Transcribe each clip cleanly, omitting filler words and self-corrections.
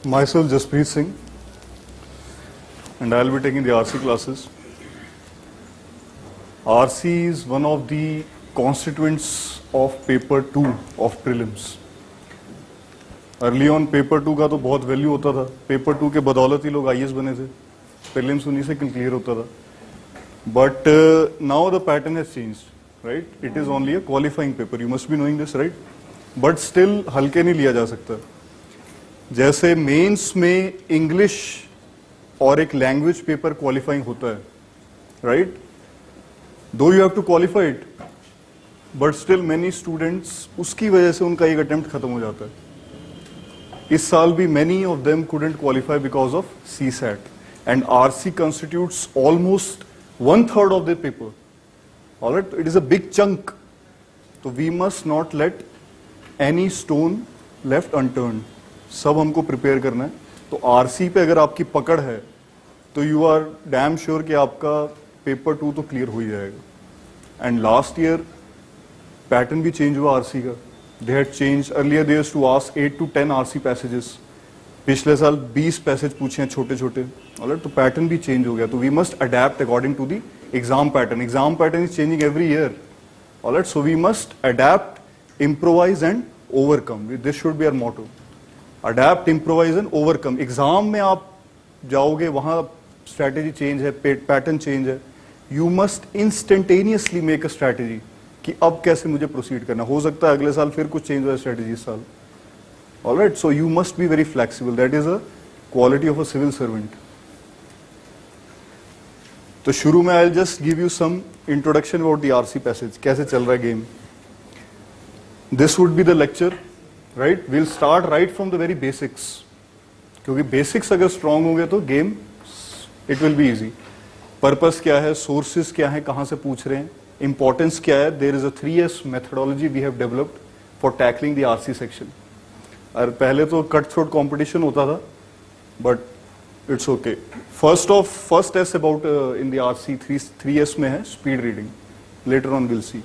Myself Jaspreet Singh, and I'll be taking the RC classes. RC is one of the constituents of paper 2 of prelims. Early on paper 2 का तो बहुत value होता था. Paper 2 के बदौलत ही लोग IAS बने थे. प्रीलिम्स उन्हीं से क्लियर होता था. But now the pattern has changed, right? It is only a qualifying paper. You must be knowing this, right? But still हल्के नहीं लिया जा सकता. जैसे मेंस में इंग्लिश और एक लैंग्वेज पेपर क्वालिफाइंग होता है, right? Do you have to qualify it, but still many students उसकी वजह से उनका एक अटेम्प्ट खत्म हो जाता है. इस साल भी many of them couldn't qualify because of CSAT, and RC constitutes almost 1/3 of the paper. Alright, it is a big chunk. तो we must not let any stone left unturned. सब हमको प्रिपेयर करना है. तो RC पे अगर आपकी पकड़ है तो यू आर डैम श्योर कि आपका पेपर 2 तो क्लियर हो ही जाएगा. एंड लास्ट ईयर पैटर्न भी चेंज हुआ RC का. They had change. Earlier they used to ask 8 to 10 RC passages. पिछले साल 20 पैसेज पूछे हैं छोटे छोटे. ऑलराइट, तो पैटर्न भी चेंज हो गया. तो we must adapt according to the exam pattern. Exam pattern is changing every year. Alright, so we must adapt, improvise and overcome. This should be our motto. Adapt, improvise and overcome. Exam में आप जाओगे, वहां strategy change है, pattern change है. You must instantaneously make a strategy कि अब कैसे मुझे प्रोसीड करना. हो सकता है अगले साल फिर कुछ चेंज हो जाए स्ट्रैटेजी इस साल. Alright, so you must be very flexible. That is a quality of a civil servant. तो शुरू में I just give you some introduction about the RC passage. कैसे चल रहा है game. This would be the lecture. Right, we'll start right from the very basics. क्योंकि basics अगर strong होंगे तो game it will be easy. Purpose क्या है, सोर्सेज क्या है, कहां से पूछ रहे हैं, इंपॉर्टेंस क्या है. There is a 3S methodology we have developed for tackling the RC section. और पहले तो कट थ्रोट कॉम्पिटिशन होता था, but it's okay. First S about in the RC 3S में है speed reading. Later on will see.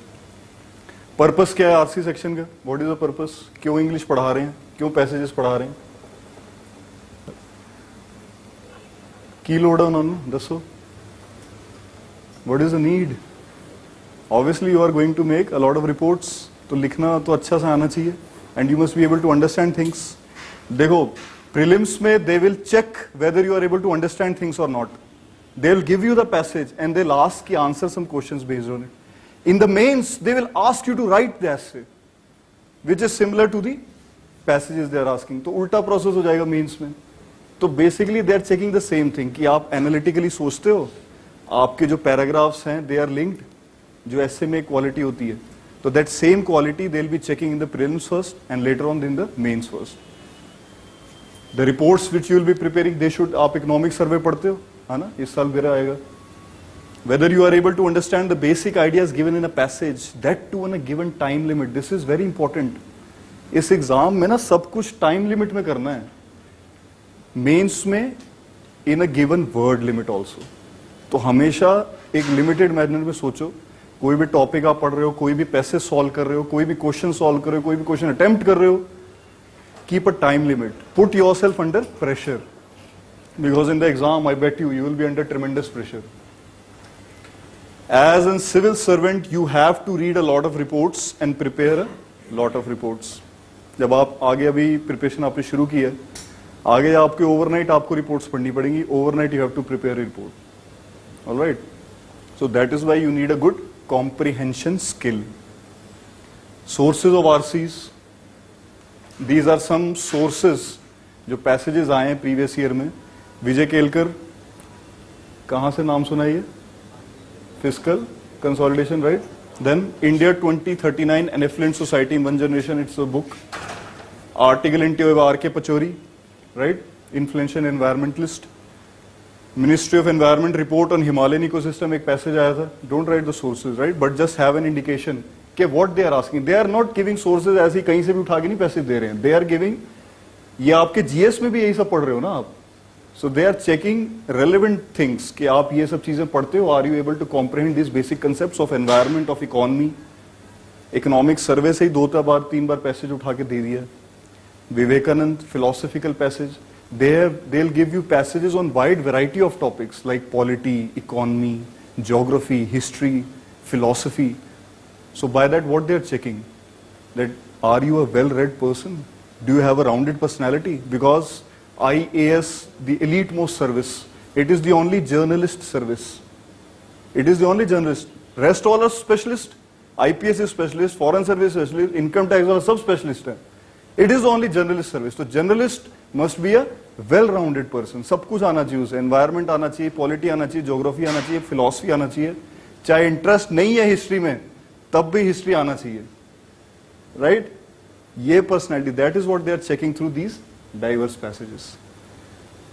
Purpose क्या है RC section का. What is the purpose. क्यों इंग्लिश पढ़ा रहे हैं, क्यों पैसेजेस पढ़ा रहे हैं, की लोड है उन्होंने, दसो. What is the need. Obviously you are going to make a lot of reports. तो लिखना तो अच्छा सा आना चाहिए. And you must be able to understand things. देखो प्रीलिम्स में they will check whether you are able to understand things और not. They will give you the passage and they will ask की answer some questions based on it. In the mains, they will ask you to write the essay, which is similar to the passages they are asking. तो उल्टा process हो जाएगा mains में. तो basically they are checking the same thing कि आप analytically सोचते हो, आपके जो पैराग्राफ्स हैं दे आर लिंक्ड. जो ऐसे में क्वालिटी होती है, तो that same quality they will be checking in the prelims first and later on in the mains first. The reports which you will be preparing, they should. आप economic survey पढ़ते हो, है ना, इस साल मेरा आएगा. Whether you are able to understand the basic ideas given in a passage, that too in a given time limit. This is very important. इस एग्जाम में ना सब कुछ टाइम लिमिट में करना है. मेंस में in a given word limit also. तो हमेशा एक लिमिटेड मैनर में सोचो. कोई भी टॉपिक आप पढ़ रहे हो, कोई भी पैसेज सॉल्व कर रहे हो, कोई भी क्वेश्चन सॉल्व कर रहे हो, कोई भी क्वेश्चन अटेम्प्ट कर रहे हो, keep a time limit. Put yourself under pressure, because in the exam I bet you will be under ट्रेमेंडस pressure. As a civil servant, you have to read a lot of reports and prepare a lot of reports. जब आप आगे अभी preparation आपने शुरू की है, आगे आपके ओवरनाइट आपको रिपोर्ट्स पढ़नी पड़ेंगी. Overnight you have to prepare a report. All right. So that is why you need a good comprehension skill. Sources of RCs. These are some sources जो पैसेजेस आए हैं प्रीवियस ईयर में. विजय केलकर, कहाँ से नाम सुना ये. Fiscal consolidation, right? Then India 2039, an affluent society in one generation. It's a book. Article in R.K. Pachori, right? Influential environmentalist. Ministry of Environment report on Himalayan ecosystem. एक passage आया था. Don't write the sources, right? But just have an indication कि what they are asking. They are not giving sources ऐसे कहीं से भी उठा के नहीं पैसे दे रहे हैं. They are giving. ये आपके GS में भी यही सब पढ़ रहे हो ना आप. So they are checking relevant things कि आप ये सब चीजें पढ़ते हो. Are you able to comprehend these basic concepts of environment, of economy? Economic survey से ही 2 बार 3 बार पैसेज उठा के दे दिया. Vivekananda philosophical passage. they'll give you passages on wide variety of topics like polity, economy, geography, history, philosophy. So by that, what they're checking, that are you a well-read person? Do you have a rounded personality? Because IAS, the elite most service, it is the only journalist service. It is the only journalist. Rest all are specialist. IPS is specialist, foreign service specialist, income tax वाला सब specialist है. It is the only journalist service. So journalist must be a well-rounded person. सब कुछ आना चाहिए उसे. Environment आना चाहिए, polity आना चाहिए, geography आना चाहिए, philosophy आना चाहिए. चाहे interest नहीं है history में, तब भी history आना चाहिए. Right? ये personality, that is what they are checking through these diverse passages.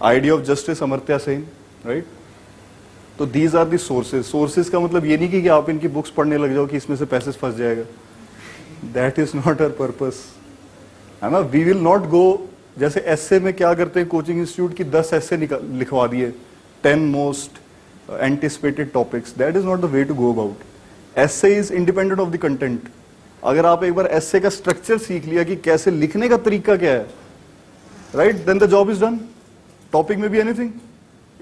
Idea of justice, Amartya Sen, right? तो these are the sources. Sources का मतलब ये नहीं कि आप इनकी बुक्स पढ़ने लग जाओ कि इसमें से पैसेज फंस जाएगा. That is not our purpose. है ना? We will not go, जैसे एस्से में क्या करते हैं कोचिंग इंस्टीट्यूट की 10 एस्से लिखवा दिए, 10 most anticipated topics. That is not the way to go about. Essay is independent of the content. अगर आप एक बार एस्से का स्ट्रक्चर सीख लिया कि कैसे लिखने का तरीका क्या है, right, then the job is done. Topic में भी anything.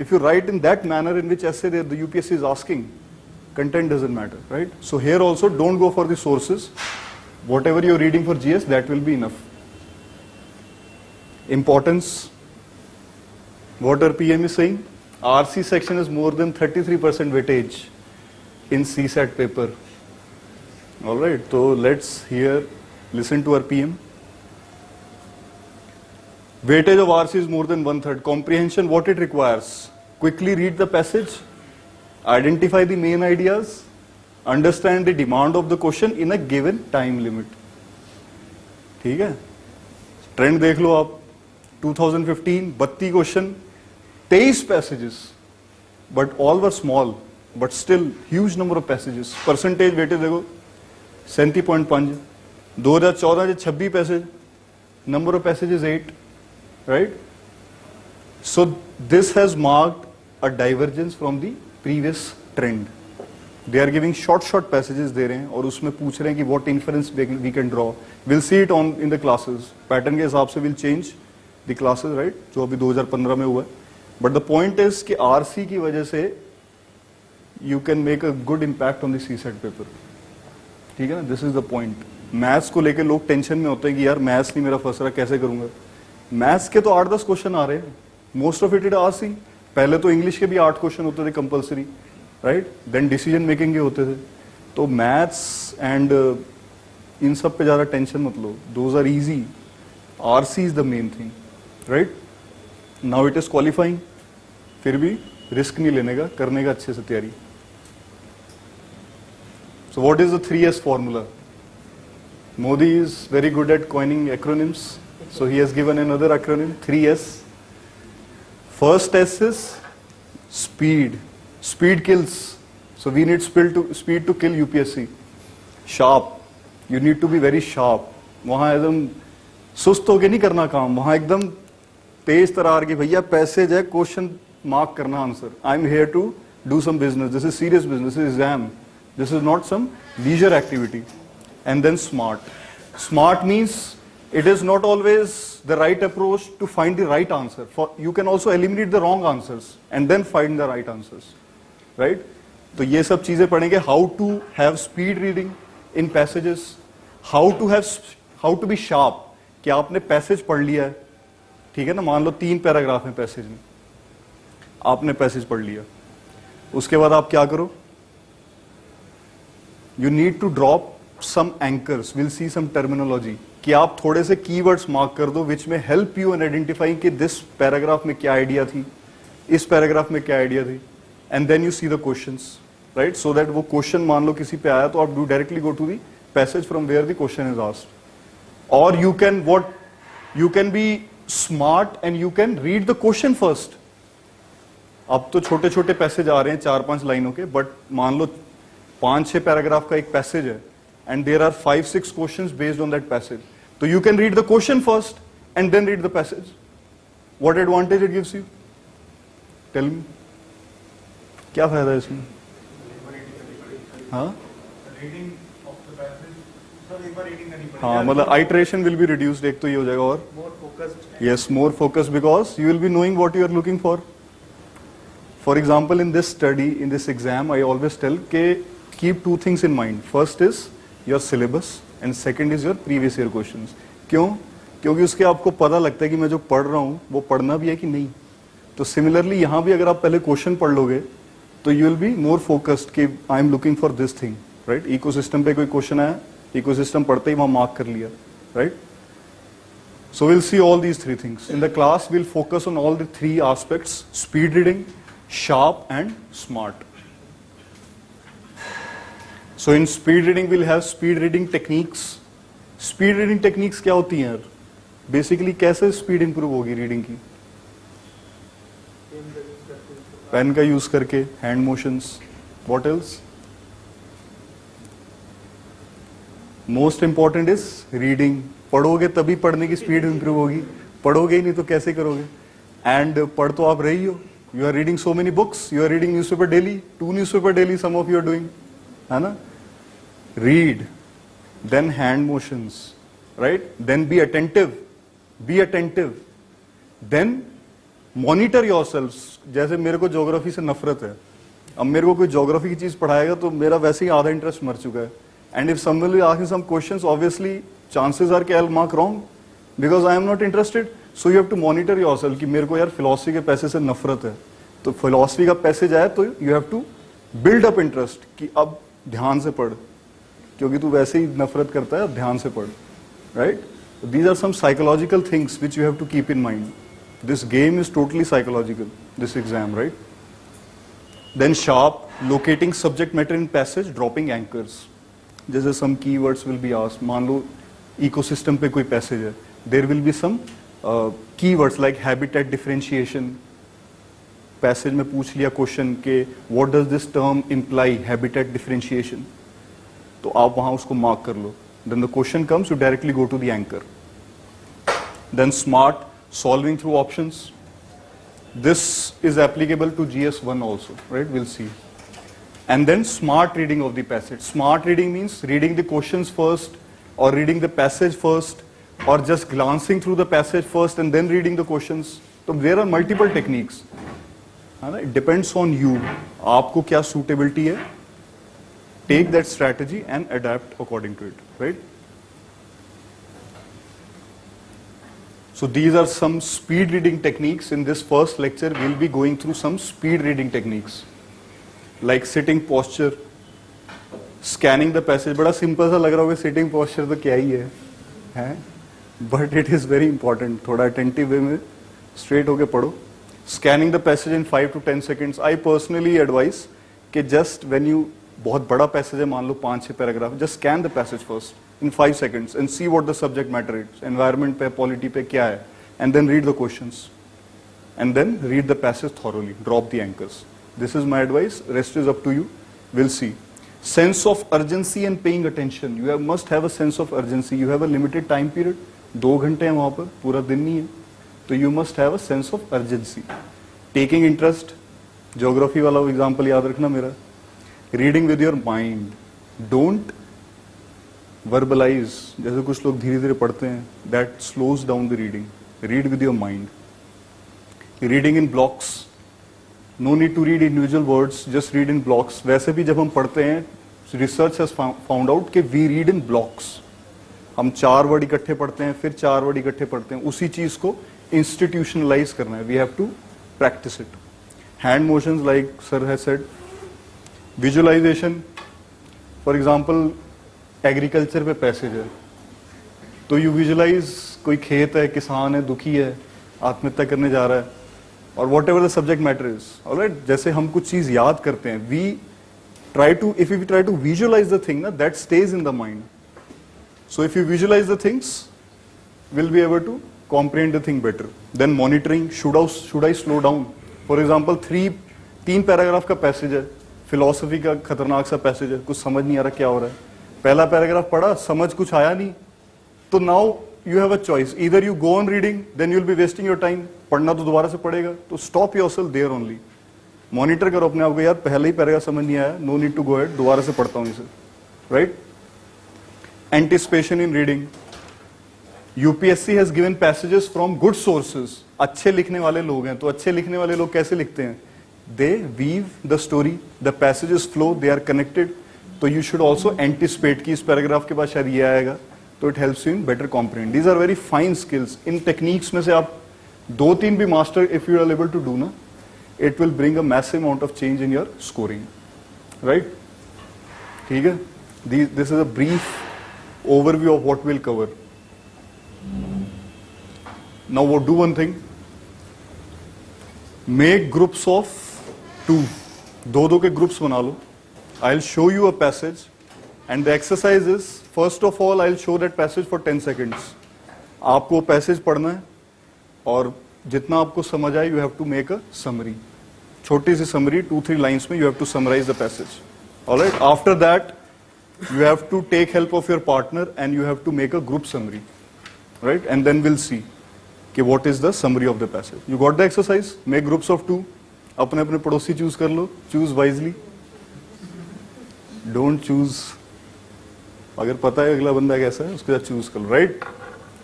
If you write in that manner in which essay the UPSC is asking, content doesn't matter, right? So here also don't go for the sources. Whatever you're reading for GS, that will be enough. Importance. What our PM is saying? RC section is more than 33% weightage in CSAT paper. Alright, so let's listen to our PM. Weightage of RC is more than 1/3. Comprehension, what it requires? Quickly read the passage, identify the main ideas, understand the demand of the question in a given time limit. ठीक है? Trend देख लो आप. 2015 32 question, 23 passages, but all were small, but still huge number of passages. Percentage weightage देखो 37.5. 2014 26 passage, number of passages 8. Right? So this has marked a divergence from the previous trend. They are giving short passages दे रहे हैं और उसमें पूछ रहे हैं कि what inference we can draw. We'll see it on in the classes. Pattern के हिसाब से we'll change the classes, right? जो अभी 2015 में हुआ है. But the point is कि RC की वजह से you can make a good impact on the CSAT paper. ठीक है ना? This is the point. Maths को लेके लोग टेंशन में होते हैं कि यार मैथ्स नहीं मेरा फंस रहा, कैसे करूंगा. मैथ्स के तो 8-10 क्वेश्चन आ रहे हैं. Most of it is RC. पहले तो इंग्लिश के भी 8 क्वेश्चन होते थे compulsory, right? Then decision making के होते थे. तो मैथ्स एंड इन सब पे ज्यादा टेंशन मत लो. Those are easy. RC is the main thing, right? Now it is qualifying. फिर भी रिस्क नहीं लेने का, करने का अच्छे से तैयारी. So what is the 3S formula? Modi is very good at coining acronyms. So he has given another acronym, 3S. First S is speed. Speed kills. So we need speed to kill UPSC. Sharp. You need to be very sharp. वहाँ एकदम सुस्त होके नहीं करना काम. वहाँ एकदम तेज तरार की भैया पैसेज है, क्वेश्चन मार्क करना answer. I am here to do some business. This is serious business. This is exam. This is not some leisure activity. And then smart. Smart means it is not always the right approach to find the right answer. You can also eliminate the wrong answers and then find the right answers, right? तो ये सब चीजें पढ़ेंगे. How to have speed reading in passages, how to be sharp. कि आपने passage पढ़ लिया है, ठीक है ना? मान लो 3 पैराग्राफ हैं पैसेज में, आपने पैसेज पढ़ लिया. उसके बाद आप क्या करो? You need to drop some anchors. We'll see some terminology. कि आप थोड़े से कीवर्ड्स मार्क कर दो विच में हेल्प यू इन आइडेंटिफाइंग कि दिस पैराग्राफ में क्या आइडिया थी, इस पैराग्राफ में क्या आइडिया थी, and then you see the questions, right? So that वो क्वेश्चन मान लो किसी पे आया तो आप do directly go to the passage from where the question is asked. और you can be smart and you can read the question first. अब तो छोटे छोटे पैसेज आ रहे हैं 4-5 लाइनों के, बट मान लो 5-6 पैराग्राफ का एक पैसेज है and there are 5-6 questions based on that passage. So you can read the question first and then read the passage. What advantage it gives you? Tell me. क्या फायदा है इसमें? हाँ? Reading of the passage हाँ मतलब iteration will be reduced, एक तो ये हो जाएगा, और yes more focused because you will be knowing what you are looking for. For example in this study, in this exam, I always tell के keep two things in mind. First is your syllabus and second is your previous year questions. क्यों? क्योंकि उसके आपको पता लगता है कि मैं जो पढ़ रहा हूँ वो पढ़ना भी है कि नहीं. तो सिमिलरली यहाँ भी अगर आप पहले क्वेश्चन पढ़ लोगे तो you will be more focused कि I am looking for this thing, right. Ecosystem पे कोई क्वेश्चन आया, इकोसिस्टम पढ़ते ही वहां मार्क कर लिया, right. So will see all these three things in the class. Will focus on all the three aspects: speed reading, sharp and smart. So in speed reading will have speed reading techniques. Speed reading techniques क्या होती हैं यार? Basically कैसे speed improve होगी reading की? Pen का use करके, hand motions, what else? Most important is reading. पढ़ोगे तभी पढ़ने की स्पीड इंप्रूव होगी, पढ़ोगे ही नहीं तो कैसे करोगे? एंड पढ़ तो आप रही हो, you are reading so many books, you are reading newspaper daily, 2 newspaper daily some of you are doing, है ना. Read, then hand motions, right, then be attentive, then monitor yourself. जैसे मेरे को ज्योग्राफी से नफरत है, अब मेरे को कोई ज्योग्राफी की चीज पढ़ाएगा तो मेरा वैसे ही आधा इंटरेस्ट मर चुका है. And if someone will ask me some questions, obviously chances are कि I will mark wrong because I am not interested. So you have to monitor yourself कि मेरे को यार फिलॉसफी के पैसे से नफरत है, तो फिलॉसफी का पैसेज आए तो you have to build up interest कि अब ध्यान से पढ़, क्योंकि तू वैसे ही नफरत करता है, अब ध्यान से पढ़, right. These are some psychological things which you have to keep in mind. This game is totally psychological, this exam, right? Then sharp, locating subject matter in passage, dropping anchors. जैसे some keywords will be asked. मान लो ecosystem पे कोई passage है. There will be some keywords like habitat differentiation. Passage में पूछ लिया question के what does this term imply, habitat differentiation. तो आप वहाँ उसको mark कर लो. Then the question comes, you directly go to the anchor. Then smart, solving through options. This is applicable to GS1 also, right? We'll see. And then smart reading of the passage. Smart reading means reading the questions first, or reading the passage first, or just glancing through the passage first and then reading the questions. So there are multiple techniques. It depends on you. आपको क्या suitability है? Take that strategy and adapt according to it, right? So these are some speed reading techniques. In this first lecture, we'll be going through some speed reading techniques, like sitting posture, scanning the passage. बड़ा simple सा लग रहा होगा sitting posture तो क्या ही है? But it is very important. थोड़ा attentive way में straight होके पढ़ो. Scanning the passage in 5 to 10 seconds. I personally advise कि just when you बहुत बड़ा passage है, मान लो 5-6 paragraph, just scan the passage first in 5 seconds and see what the subject matter is. Environment पे, polity पे क्या है, and then read the questions, and then read the passage thoroughly. Drop the anchors. This is my advice. Rest is up to you. We'll see. Sense of urgency and paying attention. You must have a sense of urgency. You have a limited time period. 2 घंटे हैं वहाँ पर, पूरा दिन नहीं है. तो you must have a sense of urgency. Taking interest. Geography वाला example याद रखना मेरा. Reading with your mind. Don't verbalize. जैसे कुछ लोग धीरे धीरे पढ़ते हैं. That slows down the reading. Read with your mind. Reading in blocks. No need to read individual words. Just read in blocks. वैसे भी जब हम पढ़ते हैं, research has found out कि we read in blocks. हम 4 वर्ड इकट्ठे पढ़ते हैं, फिर 4 वर्ड इकट्ठे पढ़ते हैं. उसी चीज को institutionalize करना है. We have to practice it. Hand motions, like sir has said. Visualization. For example, agriculture पे पैसेज है, तो यू विजुलाइज कोई खेत है, किसान है, दुखी है, आत्महत्या करने जा रहा है, और whatever the subject matter is. Alright, जैसे हम कुछ चीज याद करते हैं, we try to, if you try to visualise the thing ना, that stage in the mind. So if you visualise the things, will be able to comprehend the thing better. Then monitoring. Should I slow down. For example 3 paragraph का passage है, philosophy का खतरनाक सा passage है, कुछ समझ नहीं आ रहा क्या हो रहा है. पहला पैराग्राफ पढ़ा, समझ कुछ आया नहीं, तो now you have a choice. Either you go on reading, then you will be wasting your time. पढ़ना तो दोबारा से पड़ेगा, तो stop yourself there only. Monitor करो अपने आप को, यार पहले ही पैराग्राफ समझ नहीं आया, no need to go ahead, दोबारा से पढ़ता हूँ इसे, right. Anticipation in reading. UPSC has given passages from good sources. अच्छे लिखने वाले लोग हैं, तो अच्छे लिखने वाले लोग कैसे लिखते हैं? They weave the story, the passages flow, they are connected. तो you should also anticipate कि इस पैराग्राफ के बाद शायद ये आएगा, तो it helps you in better comprehend. These are very fine skills. In techniques में से आप 2-3 भी master if you are able to do ना, it will bring a massive amount of change in your scoring, right? ठीक है? This is a brief overview of what we'll cover. Now we'll do one thing. Make groups of 2. दो के groups बना लो. I'll show you a passage and the exercise is, first of all I'll show that passage for 10 seconds. आपको passage पढ़ना है और जितना आपको समझ आए you have to make a summary. छोटी सी summary 2-3 lines में you have to summarize the passage. Alright, after that you have to take help of your partner and you have to make a group summary. Right, and then we'll see कि what is the summary of the passage. You got the exercise? Make groups of 2. अपने अपने पड़ोसी choose कर लो. Choose wisely. Don't choose. अगर पता है अगला बंदा कैसा है उसके साथ choose कर लो. Right?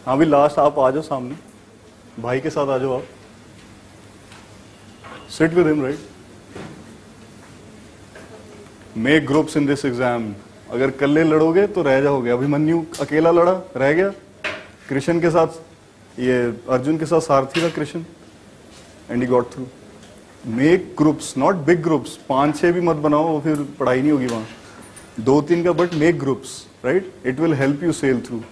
हाँ भी लास्ट आप आ जाओ सामने. भाई के साथ आ जाओ आप. Sit with him, right? Make groups in this exam. अगर कल्ले लड़ोगे तो रह जाओगे. अभिमन्यु अकेला लड़ा रह गया. कृष्ण के साथ ये अर्जुन के साथ सारथी था Krishna and he got through. Make groups, not big groups. 5-6 भी मत बनाओ, फिर पढ़ाई नहीं होगी वहां. 2-3 का, but make groups, right? It will help you sail through.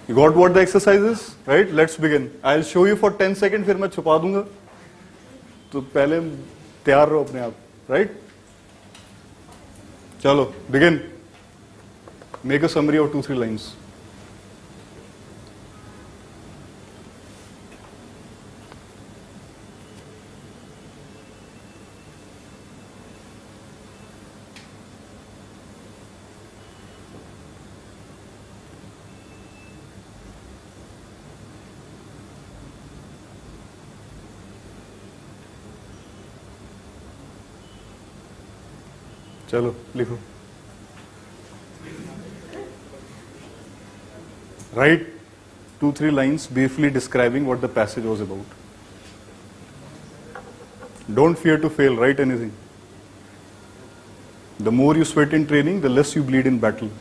You got what the exercise is, right? Let's begin. I will show you for 10 second, फिर मैं छुपा दूंगा, तो पहले तैयार रहो अपने आप, राइट? चलो begin. Make a summary of 2-3 lines. चलो लिखो. Write 2-3 lines briefly describing what the passage was about. Don't fear to fail, write anything. The more you sweat in training, the less you bleed in battle.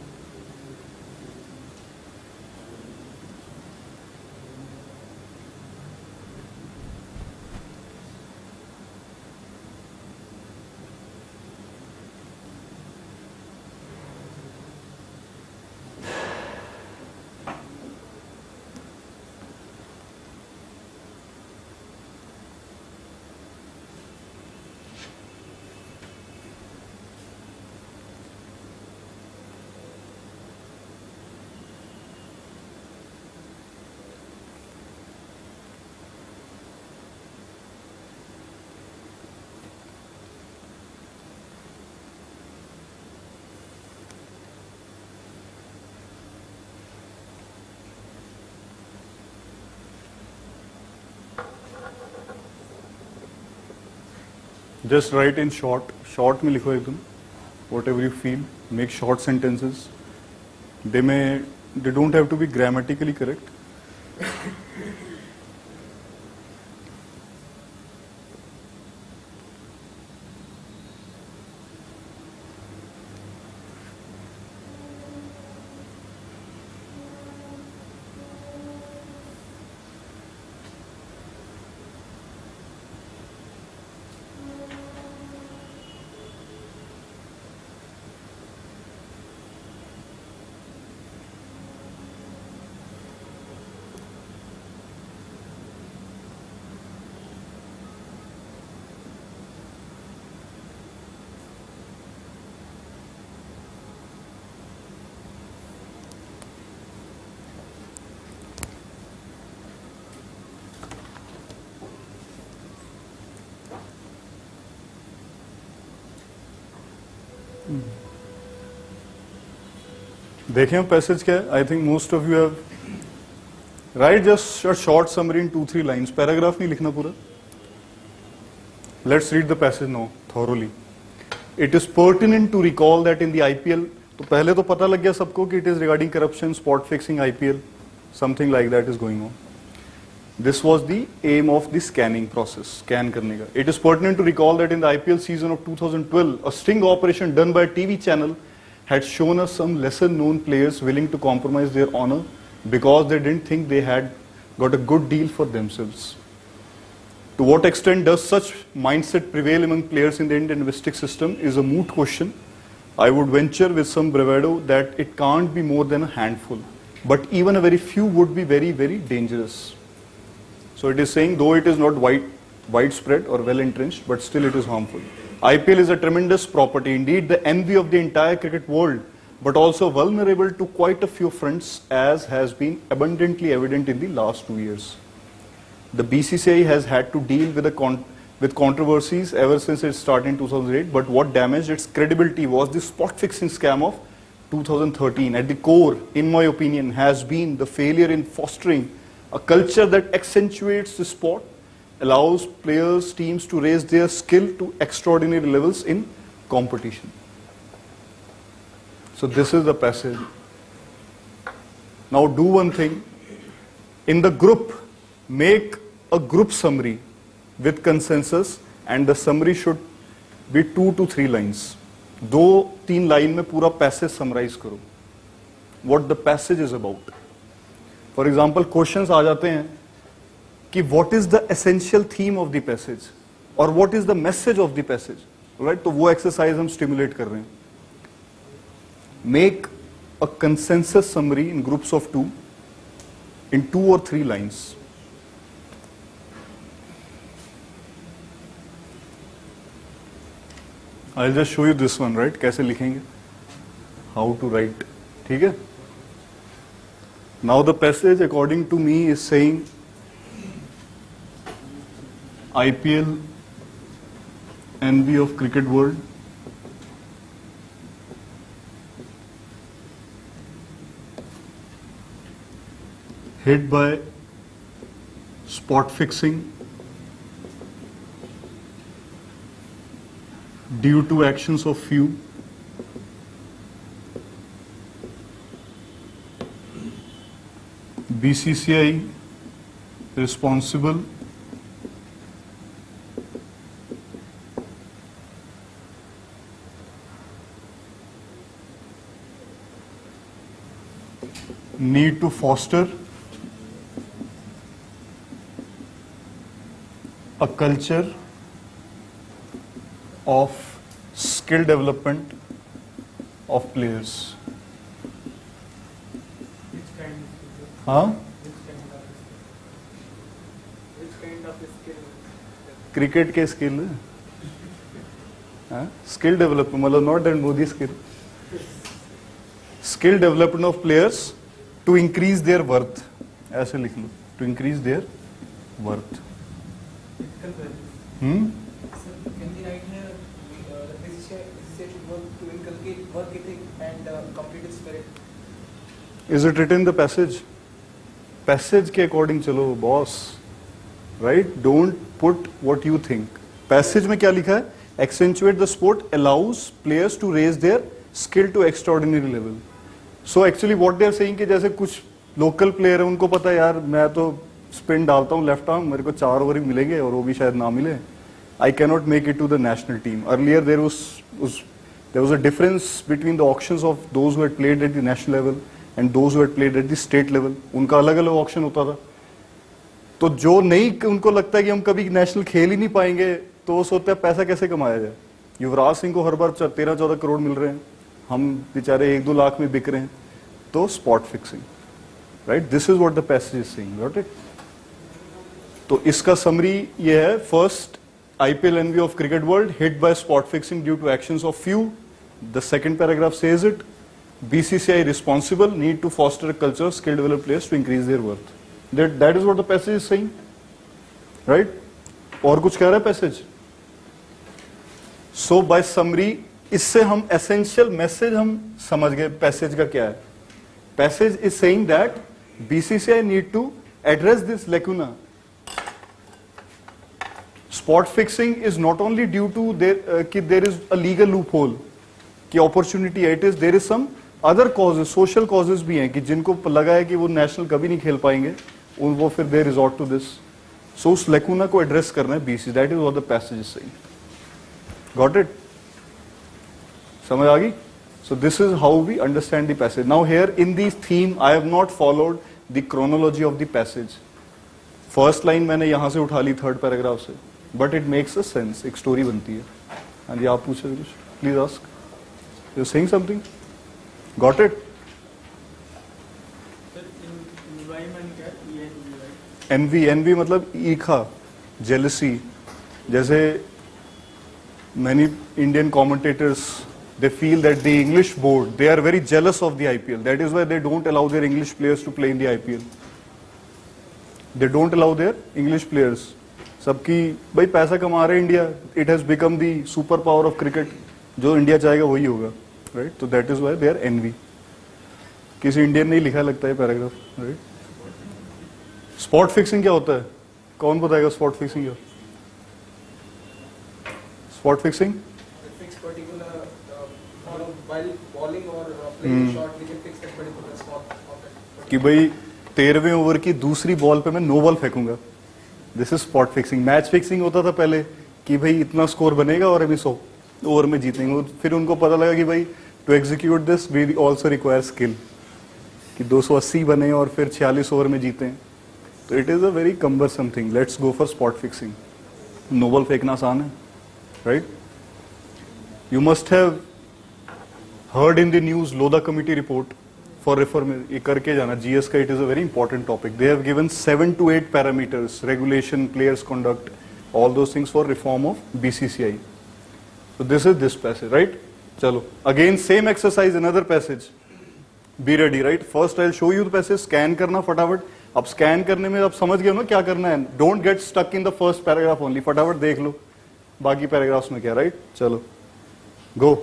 Just write in short. Short में लिखो एकदम. Whatever you feel. Make short sentences. They don't have to be grammatically correct. देखें हम passage क्या है. I think most of you have right just a short summary in 2-3 lines. Paragraph नहीं लिखना पूरा. Let's read the passage now thoroughly. It is pertinent to recall that in the IPL तो पहले तो पता लग गया सबको कि it is regarding corruption, spot fixing, IPL, something like that is going on. This was the aim of the scanning process, scan करने का. It is pertinent to recall that in the IPL season of 2012, a sting operation done by a TV channel had shown us some lesser known players willing to compromise their honor because they didn't think they had got a good deal for themselves. To what extent does such mindset prevail among players in the Indian investing system is a moot question. I would venture with some bravado that it can't be more than a handful, but even a very few would be very, very dangerous. So it is saying, though it is not widespread or well entrenched, but still it is harmful. IPL is a tremendous property, indeed the envy of the entire cricket world, but also vulnerable to quite a few fronts, as has been abundantly evident in the last 2 years. The BCCI has had to deal with controversies ever since its start in 2008, but what damaged its credibility was the spot fixing scam of 2013. At the core, in my opinion, has been the failure in fostering a culture that accentuates the sport, allows players, teams to raise their skill to extraordinary levels in competition. So this is the passage. Now do one thing. In the group, make a group summary with consensus, and the summary should be 2 to 3 lines. 2-3 line में पूरा passage summarise करो. What the passage is about. For example questions आ जाते हैं कि what is the essential theme of the passage और what is the message of the passage, right. तो वो एक्सरसाइज हम स्टिमुलेट कर रहे हैं. Make a consensus summary in groups of 2 in 2 or 3 lines. I'll just show you this one, right? कैसे लिखेंगे, how to write. ठीक है. Now the passage according to me is saying IPL envy of cricket world, hit by spot fixing due to actions of few, BCCI responsible need to foster a culture of skill development of players. Which kind of skill? Huh? Which kind of skill? Cricket के skill, skill development, मतलब not that Modi skill, skill development of players to increase their worth. ऐसे लिख लो, to increase their worth. Can we write here BCCI should work to inculcate work ethic and competitive spirit? Is it written in the passage? Passage के according चलो boss, right. Don't put what you think. Passage में क्या लिखा है? Accentuate the sport, allows players to raise their skill to extraordinary level. So actually what they are saying कि जैसे कुछ local player है, उनको पता है यार मैं तो स्पिन डालता हूँ लेफ्ट आर्म, मेरे को 4 ओवर ही मिलेंगे और वो भी शायद ना मिले. I cannot make it to the national team. Earlier there was a difference between the options of those who had played at the national level and those who had played at the state level. उनका अलग अलग option होता था. तो जो नहीं, उनको लगता है कि हम कभी नेशनल खेल ही नहीं पाएंगे, तो वो सोचते हैं पैसा कैसे कमाया जाए. युवराज सिंह को हर बार 13-14 करोड़ मिल रहे हैं, हम बेचारे 1-2 लाख में बिक रहे हैं. तो spot fixing, right. This is what the passage is saying, got it. तो इसका समरी ये है. First, IPL envy of cricket world hit by spot fixing due to actions of few. The second paragraph says it. BCCI responsible, need to foster a culture of skill developed players to increase their worth. That is what the passage is saying, right? और कुछ कह रहा है passage. So by summary, इससे हम essential message हम समझ गए पैसेज का क्या है. Passage is saying that BCCI need to address this lacuna. Spot fixing is not only due to there is a legal loophole, कि अपॉर्चुनिटी है, it is there is some other causes, social causes भी हैं कि जिनको लगा है कि वो नेशनल कभी नहीं खेल पाएंगे, वो फिर दे रिजॉर्ट टू दिस. सो उस लैकूना को एड्रेस करना है BC. That is what the passage is saying. Got it? समझ आ गई? So this is how we understand the passage. Now here in this theme I have not followed the chronology of the passage. First line मैंने यहाँ से उठा ली third paragraph से, but it makes a sense. एक story बनती है. हाँ जी, आप पूछे कुछ? Please ask. You're saying something? Got it? Sir, in environment क्या ENV, right? Envy, envy मतलब ईर्ष्या, jealousy. जैसे many Indian commentators, they feel that the English board, they are very jealous of the IPL. That is why they don't allow their English players to play in the IPL. They don't allow their English players. सबकी भाई पैसा कमा रहे India, it has become the super power of cricket. जो India चाहेगा वही होगा, right? So that is why they are envy. किसी इंडियन ने लिखा लगता है पैराग्राफ, right? स्पॉट फिक्सिंग क्या होता है? कौन बताएगा स्पॉट फिक्सिंग क्या? Spot fixing fix particular while bowling or playing a shot, we can fix that particular spot of it. कि भाई 13वें ओवर की दूसरी बॉल पे मैं नो बॉल फेंकूंगा. This is spot fixing. Match fixing होता था पहले कि भाई इतना स्कोर बनेगा और हम 100 ओवर में जीतेंगे. फिर उनको पता लगा कि भाई to execute this we also require skill, कि 280 बने और फिर 46 ओवर में जीते. तो it is a very cumbersome thing. Let's go for spot fixing. No ball फेंकना आसान है, राइट? You must have heard in the news Lodha committee report for reform. ये करके जाना GS का. It is a very important topic. They have given 7 to 8 parameters: regulation, players conduct, all those things for reform of BCCI. So this is this passage, right? चलो again same exercise, another passage. Be ready, right? First I'll show you the passage. Scan करना फटाफट. अब scan करने में आप समझ गए हो ना क्या करना है. Don't get stuck in the first paragraph only. फटाफट देख लो बाकी paragraphs में क्या, right? चलो go.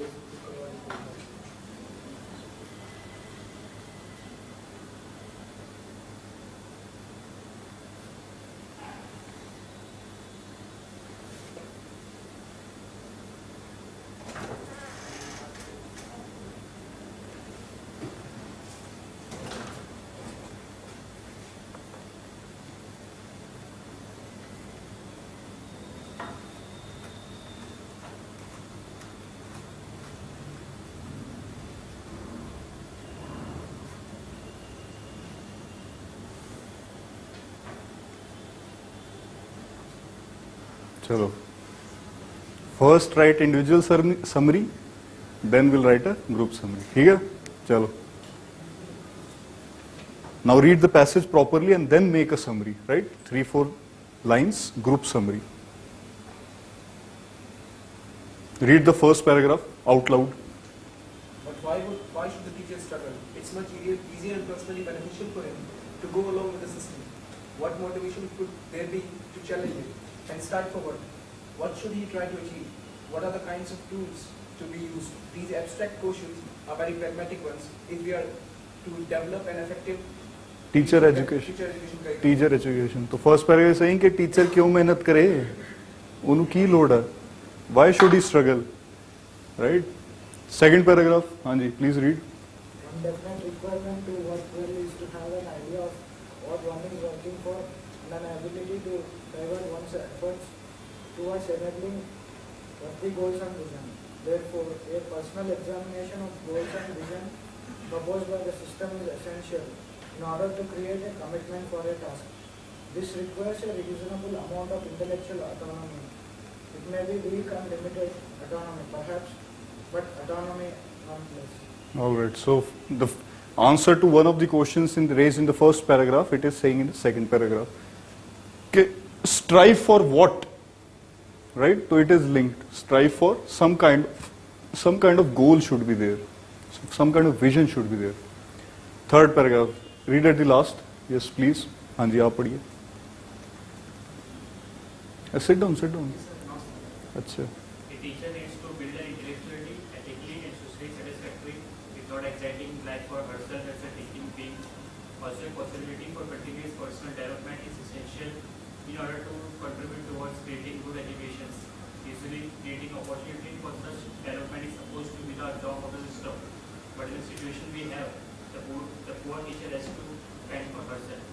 चलो first write individual summary, then will write a group summary. ठीक है, चलो. Now read the passage properly and then make a summary, right? 3-4 lines group summary. Read the first paragraph out loud. But why should the teacher struggle? It's much easier and personally beneficial for him to go along with the system. What motivation could there be to challenge it and start forward? What should he try to achieve? What are the kinds of tools to be used? These abstract questions are very pragmatic ones if we are to develop an effective teacher education. curriculum. Teacher education. तो first paragraph सही कि teacher क्यों मेहनत करे, उन्हें की load है, why should he struggle, right? Second paragraph, हाँ जी please read. One definite requirement to work well is to have an idea of what one is working for and an ability to divert one's efforts towards enabling worthy goals and vision. Therefore, a personal examination of goals and vision proposed by the system is essential in order to create a commitment for a task. This requires a reasonable amount of intellectual autonomy. It may be weak and limited autonomy, perhaps, but autonomy nonetheless. All right. So the answer to one of the questions raised in the first paragraph, it is saying in the second paragraph. Okay, strive for what? Right? So it is linked. Strive for some kind of goal should be there. Some kind of vision should be there. Third paragraph. Read at the last. Yes, please. हाँ जी, आप पढ़िए. Sit down. अच्छा. A teacher needs to build an intellectually, ethically, and socially satisfactory, without exciting life for herself as a thinking being. Also, a possibility for continuous personal development is essential in order to contribute towards creating good educations. Usually, creating opportunity for such development is supposed to be the job of the system. But in the situation we have, the poor teacher has to fend for herself.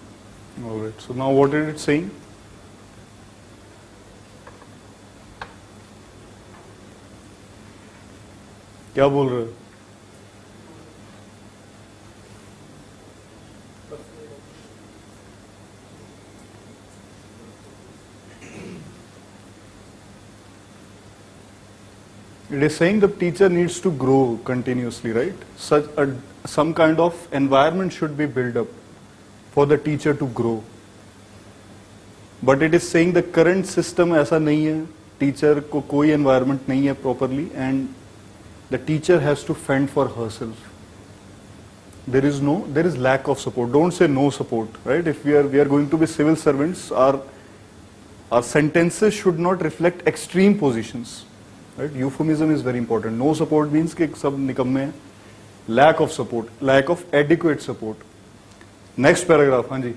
All right. So now what is it saying? क्या बोल रहे हो? It is saying the teacher needs to grow continuously, right? Some kind of environment should be built up for the teacher to grow. But it is saying the current system ऐसा नहीं है, teacher को कोई environment नहीं है properly, and the teacher has to fend for herself. There is lack of support. Don't say no support, right? If we are going to be civil servants, our sentences should not reflect extreme positions. Right? Euphemism is very important. No support means कि सब निकम्मे हैं. Lack of support, lack of adequate support. Next paragraph, हाँ जी,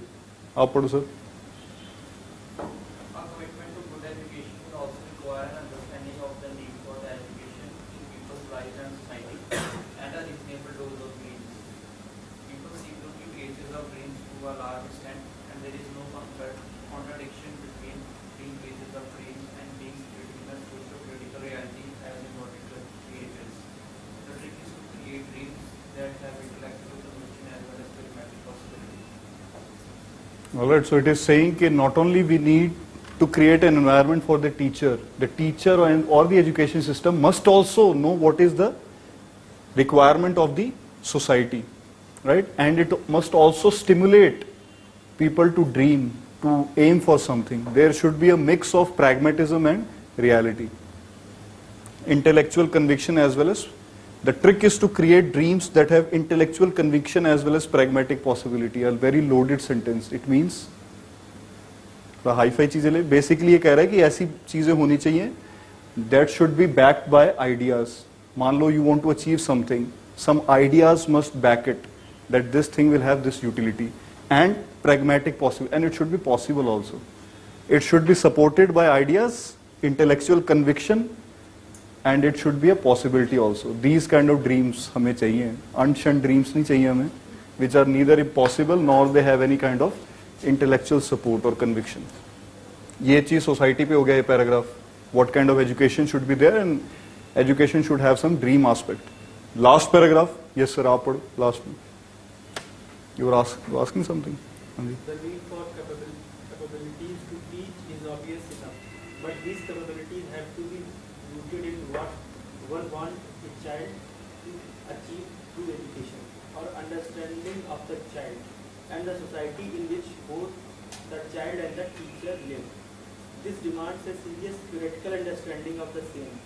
आप पढ़ो sir. A commitment to good education would also require an understanding of the need for the education in people's lives and society and a reasonable dose of dreams. People seem to be creatures of dreams to a large extent, and there is no contradiction between being creatures of dreams and being situated in a socio-political reality as inverted creators. The trick is to create dreams that have intellectual conviction as well as pragmatic possibility. Alright, so it is saying that not only we need to create an environment for the teacher or the education system must also know what is the requirement of the society, right? And it must also stimulate people to dream, to aim for something. There should be a mix of pragmatism and reality, intellectual conviction as well as. The trick is to create dreams that have intellectual conviction as well as pragmatic possibility. A very loaded sentence. It means hi fi चीजें ले. Basically ये कह रहा है कि ऐसी चीजें होनी चाहिए that should be backed by ideas. मान लो you want to achieve something, some ideas must back it that this thing will have this utility and pragmatic possible, and it should be possible also. It should be supported by ideas, intellectual conviction, and it should be a possibility also. These kind of dreams हमें चाहिए. Unshunned dreams नहीं चाहिए हमें, which are neither impossible nor they have any kind of intellectual support or conviction. ये चीज society पे हो गया ये paragraph. What kind of education should be there, and education should have some dream aspect. Last paragraph, yes sir, आप पढ़ो last one. You were asking something. हाँ जी. The need for capabilities to teach is obvious enough, but these capabilities have to be rooted in what one wants a child to achieve through education, or understanding of the child and the society in which both the child and the teacher live. This demands a serious theoretical understanding of the same.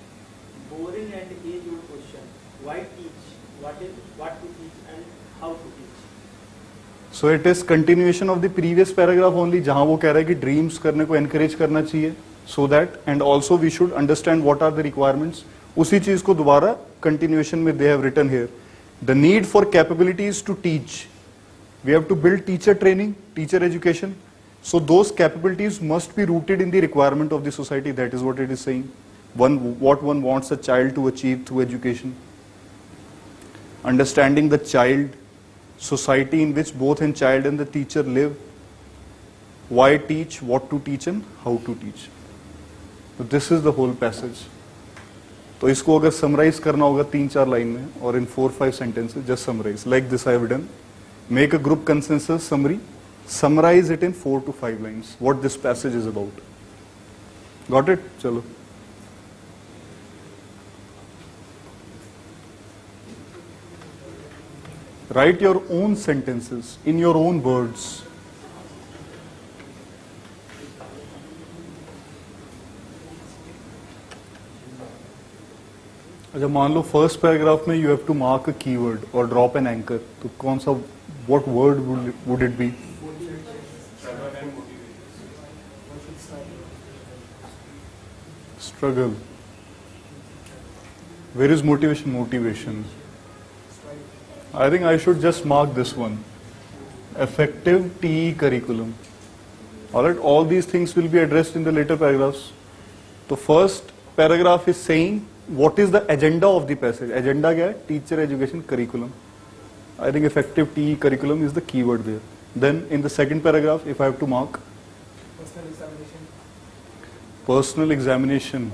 Boring and age-old question: why teach? What to teach and how to teach? So it is continuation of the previous paragraph only, जहाँ वो कह रहा है कि dreams करने को encourage करना चाहिए, so that and also we should understand what are the requirements. उसी चीज को दोबारा continuation में they have written here. The need for capabilities to teach. We have to build teacher training, teacher education. So those capabilities must be rooted in the requirement of the society. That is what it is saying. What one wants a child to achieve through education. Understanding the child, society in which both a child and the teacher live. Why teach, what to teach and how to teach. So this is the whole passage. तो इसको अगर summarize करना होगा 3-4 line में और in 4-5 sentences, just summarize. Like this I have done. Make a group consensus summary. Summarize it in 4 to 5 lines. What this passage is about. Got it? चलो. Write your own sentences in your own words. अच्छा मान लो first paragraph में you have to mark a keyword और drop an anchor, तो कौन सा what word would it be? Struggle. Where is motivation? Motivation. I think I should just mark this one. Effective TE curriculum. Alright, all these things will be addressed in the later paragraphs. So first, paragraph is saying what is the agenda of the passage. Agenda क्या है? Teacher education curriculum. I think effective TE curriculum is the keyword there. Then in the second paragraph, if I have to mark, Personal examination. personal examination,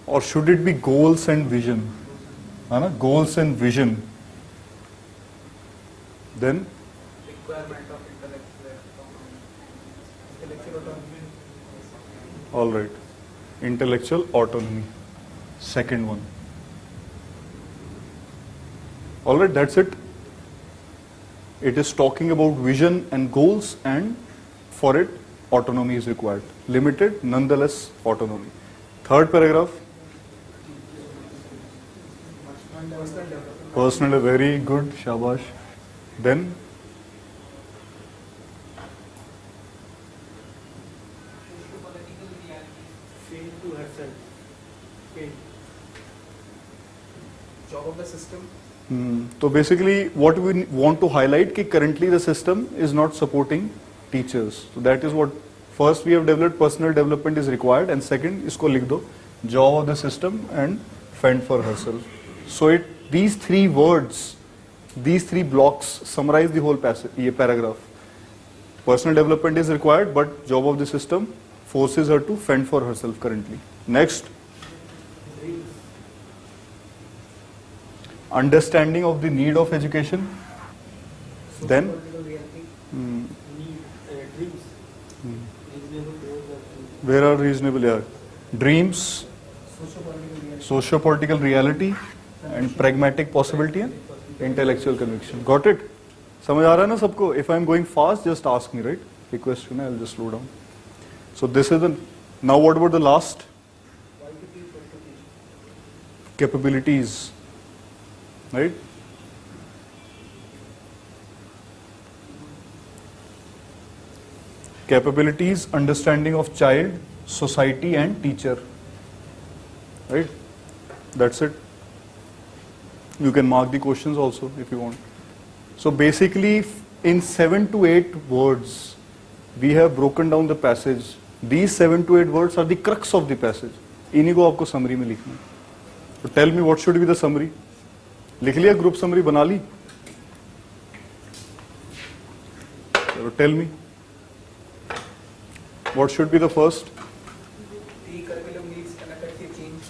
or should it be goals and vision? है ना? Goals and vision. Then Requirement of intellectual autonomy. all right, intellectual autonomy. Second one. All right, that's it. It is talking about vision and goals, and for it, autonomy is required. Limited, nonetheless, autonomy. Third paragraph. Personal development. Personal, very good, shabash. Then Socio-political reality. Fail to herself. Fail. Job of the system. So basically what we want to highlight कि currently the system is not supporting teachers. So that is what first we have developed personal development is required, and second इसको लिख दो job of the system and fend for herself. So these three words, these three blocks summarize the whole passage, ये paragraph. Personal development is required, but job of the system forces her to fend for herself currently. Next, understanding of the need of education. Then Socio-political reality. Need. Dreams. Reasonable goals or dreams. where are reasonable? Yeah, dreams, Socio-political reality. socio-political reality, and pragmatic possibility and intellectual conviction. Got it? समझ आ रहा है ना सबको? If I am going fast, just ask me, right? Request you, I'll just slow down. So this is the. Now what about the last? Why to teach, what to teach. Capabilities, right? Capabilities, understanding of child, society, and teacher. Right? That's it. You can mark the questions also if you want. So basically, in 7 to 8 words, we have broken down the passage. These 7 to 8 words are the crux of the passage. इन्हीं को आपको summary में लिखना है. So tell me what should be the summary? लिख लिया group summary बना ली? So tell me. What should be the first? The curriculum needs an effective change.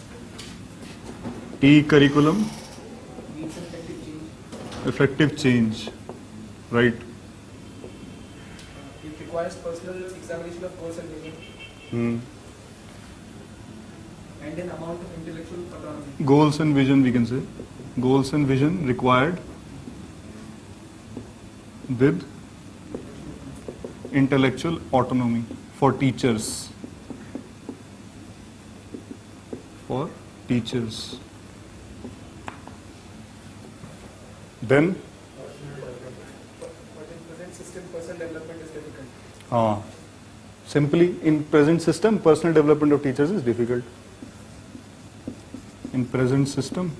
T curriculum, Needs an effective change. effective change. Right. It requires personal examination of goals and vision Hmm. and an amount of intellectual autonomy. Goals and vision, we can say. Goals and vision required with intellectual autonomy for teachers. For teachers. Then, But in present system, personal development is difficult. simply in present system, personal development of teachers is difficult. In present system,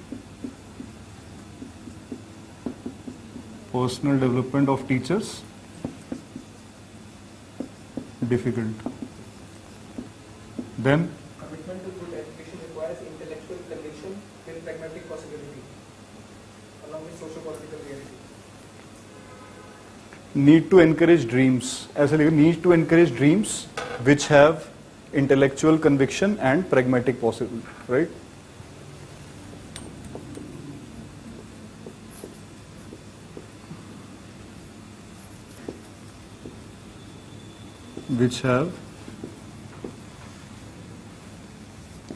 personal development of teachers difficult. Then Commitment to good education requires intellectual conviction with pragmatic possibility, along with socio-political reality. need to encourage dreams. ऐसे लिखो, need to encourage dreams which have intellectual conviction and pragmatic possibility, right? Which have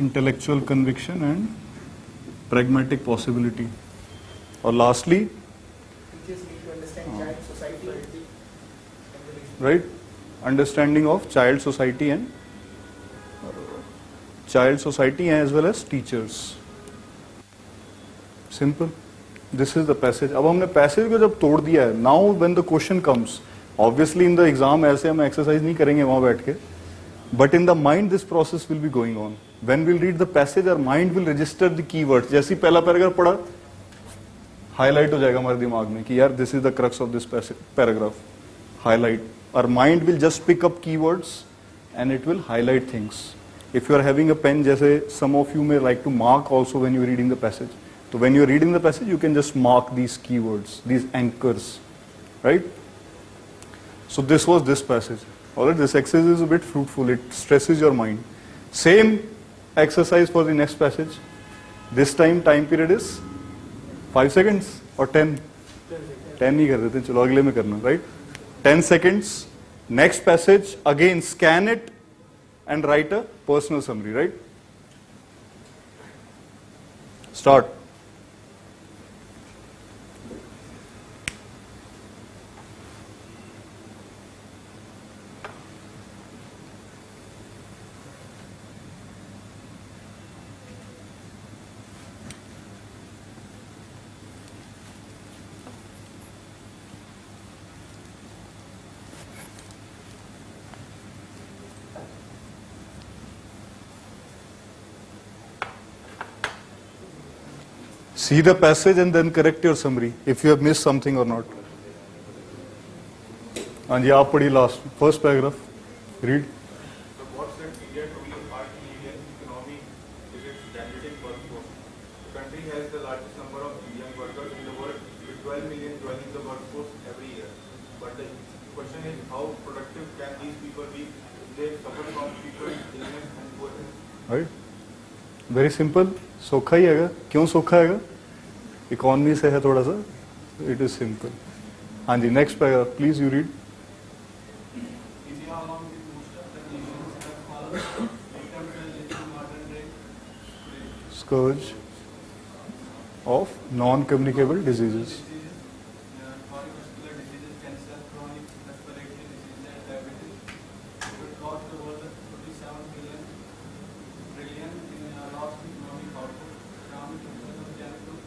intellectual conviction and pragmatic possibility. Or lastly, Teachers need to understand child, society, and religion. right, understanding of child society and as well as teachers. Simple. This is the passage. अब हमने passage को जब तोड़ दिया है, now when the question comes, obviously in the exam ऐसे हम exercise नहीं करेंगे वहाँ बैठ के, but in the mind this process will be going on. When we'll read the passage, our mind will register the keywords. जैसे ही पहला paragraph पढ़ा, highlight हो जाएगा हमारे दिमाग में कि यार this is the crux of this paragraph. Highlight. Our mind will just pick up keywords and it will highlight things. if you are having a pen, जैसे some of you may like to mark also when you are reading the passage. So when you are reading the passage, you can just mark these keywords, these anchors, right? So this was this passage. Alright, this exercise is a bit fruitful. It stresses your mind. Same exercise for the next passage. This time period is 5 seconds or 10. 10 ही कर देते हैं, चलो अगले में करना, right? 10 seconds. Next passage, again scan it and write a personal summary, right? Start. See the passage and then correct your summary if you have missed something or not. And आप पढ़िए last first paragraph. Read. The what said India to be a part in Indian economy is its gigantic workforce. The country has the largest number of young workers in the world, with 12 million joining the workforce every year. But the question is, how productive can these people be if they suffer from frequent illness and poor health? Right. Very simple. सोखा ही हैगा. क्यों सोखा हैगा? Economy से है थोड़ा सा. It is simple. हाँ जी, next paragraph please you read. India, along with most of the nations, have fallen victim to the modern day Scourge of non-communicable diseases. cardiovascular diseases, cancer, chronic respiratory diseases, and diabetes. It would cost the world 47 trillion in lost economic output. Economic influence of January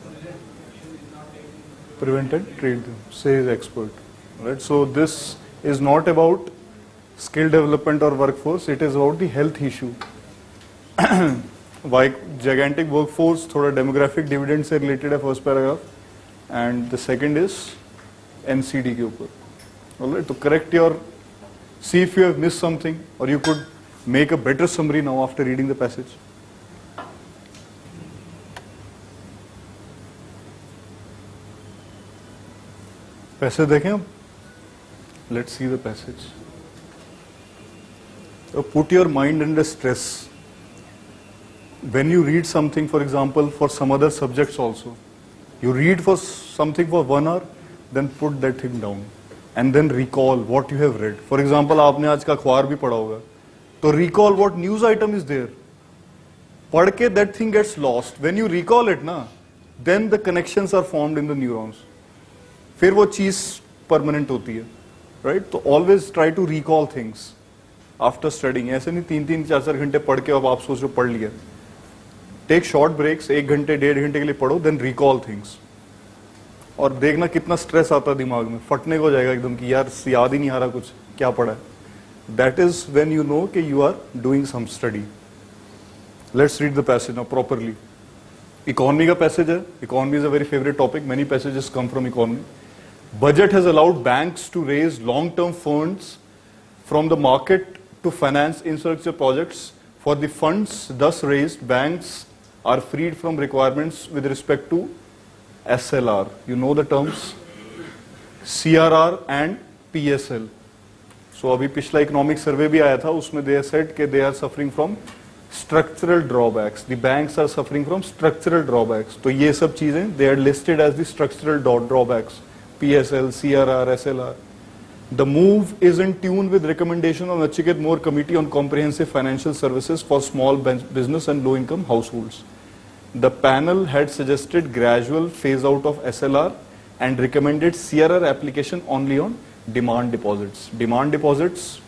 2013. Action is not taken. Prevent and treat them, says expert. Right. So this is not about skill development or workforce. It is about the health issue. Why gigantic workforce? थोड़ा demographic dividend से related है first paragraph, and the second is NCD के ऊपर. Alright. तो correct your, see if you have missed something, or you could make a better summary now after reading the passage. Passage देखें अब. Let's see the passage. So put your mind under stress. When you read something, for example, for some other subjects also, you read for something for 1 hour, then put that thing down and then recall what you have read. For example, आपने आज का अखबार भी पढ़ा होगा, तो recall what news item is there. पढ़ के that thing gets lost. When you recall it ना, then the connections are formed in the neurons. फिर वो चीज परमानेंट होती है, राइट? तो always try to recall things after studying. ऐसे नहीं 3-3, 4-4 घंटे पढ़ के अब आप सोच रहे हो पढ़ लिया. टेक शॉर्ट ब्रेक्स, 1 घंटे 1.5 घंटे के लिए पढ़ो, देन रिकॉल थिंग्स. और देखना कितना स्ट्रेस आता है दिमाग में, फटने को जाएगा एकदम कि यार याद ही नहीं आ रहा कुछ क्या पढ़ा है. That is when you know कि you are doing some study. Let's read the passage now properly. Economy का पैसेज है. Economy is a very favourite topic. Many passages come from economy. Budget has allowed banks to raise long-term funds from the market to finance infrastructure projects. For the funds thus raised, banks are freed from requirements with respect to SLR. You know the terms? CRR and PSL. So अभी पिछला economic survey भी आया था, उसमें they said कि they are suffering from structural drawbacks. The banks are suffering from structural drawbacks. तो ये सब चीजें they are listed as the structural drawbacks. PSL, CRR, SLR. The move is in tune with recommendation of Nachiket More Committee on Comprehensive Financial Services for Small Business and Low-Income Households. The panel had suggested gradual phase out of SLR and recommended CRR application only on demand deposits. Demand deposits,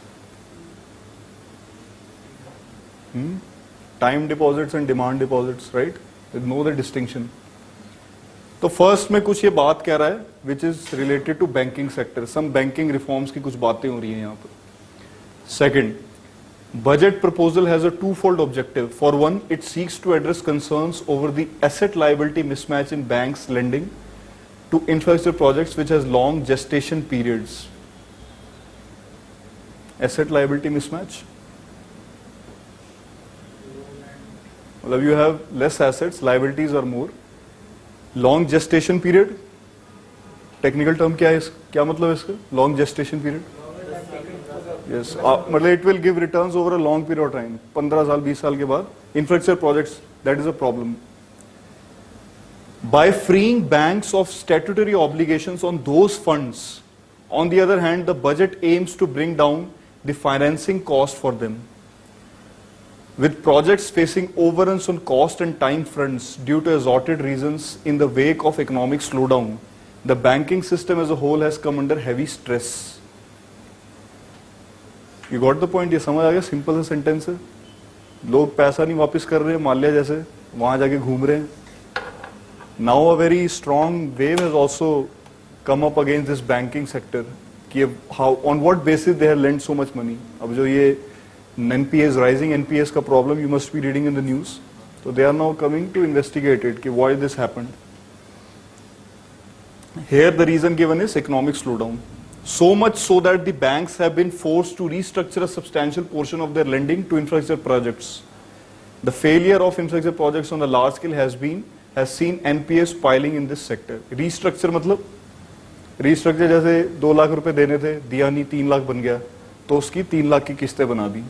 time deposits and demand deposits, right? You know the distinction. तो first में कुछ ये बात कह रहा है which is related to banking sector. Some banking reforms की कुछ बातें हो रही हैं यहाँ पर. Second, budget proposal has a twofold objective. For one, it seeks to address concerns over the asset liability mismatch in banks lending to infrastructure projects which has long gestation periods. Asset liability mismatch, मतलब you have less assets, liabilities are more. Long gestation period, technical term क्या है, क्या मतलब है इसका? Long gestation period, yes, मतलब it will give returns over a long period of time, 15 साल 20 साल के बाद. Infrastructure projects, that is a problem. By freeing banks of statutory obligations on those funds, on the other hand, the budget aims to bring down the financing cost for them. With projects facing overruns on cost and time fronts due to assorted reasons in the wake of economic slowdown, the banking system as a whole has come under heavy stress. You got the point? ये समझ आ गया? Simple सा sentence है. लोग पैसा नहीं वापस कर रहे हैं, माल्या जैसे वहां जाके घूम रहे हैं. Now a very strong wave has also come up against this banking sector. कि how, on what basis they have lent so much money. अब जो ये NPAs, rising NPAs का problem you must be reading in the news. So they are now coming to investigate it, कि why this happened. Here the reason given is economic slowdown. So much so that the banks have been forced to restructure a substantial portion of their lending to infrastructure projects. The failure of infrastructure projects on a large scale has seen NPAs piling in this sector. Restructure मतलब restructure जैसे 2 लाख रुपए देने थे, दिया नहीं, 3 लाख बन गया, तो उसकी 3 लाख की किस्तें बना दी,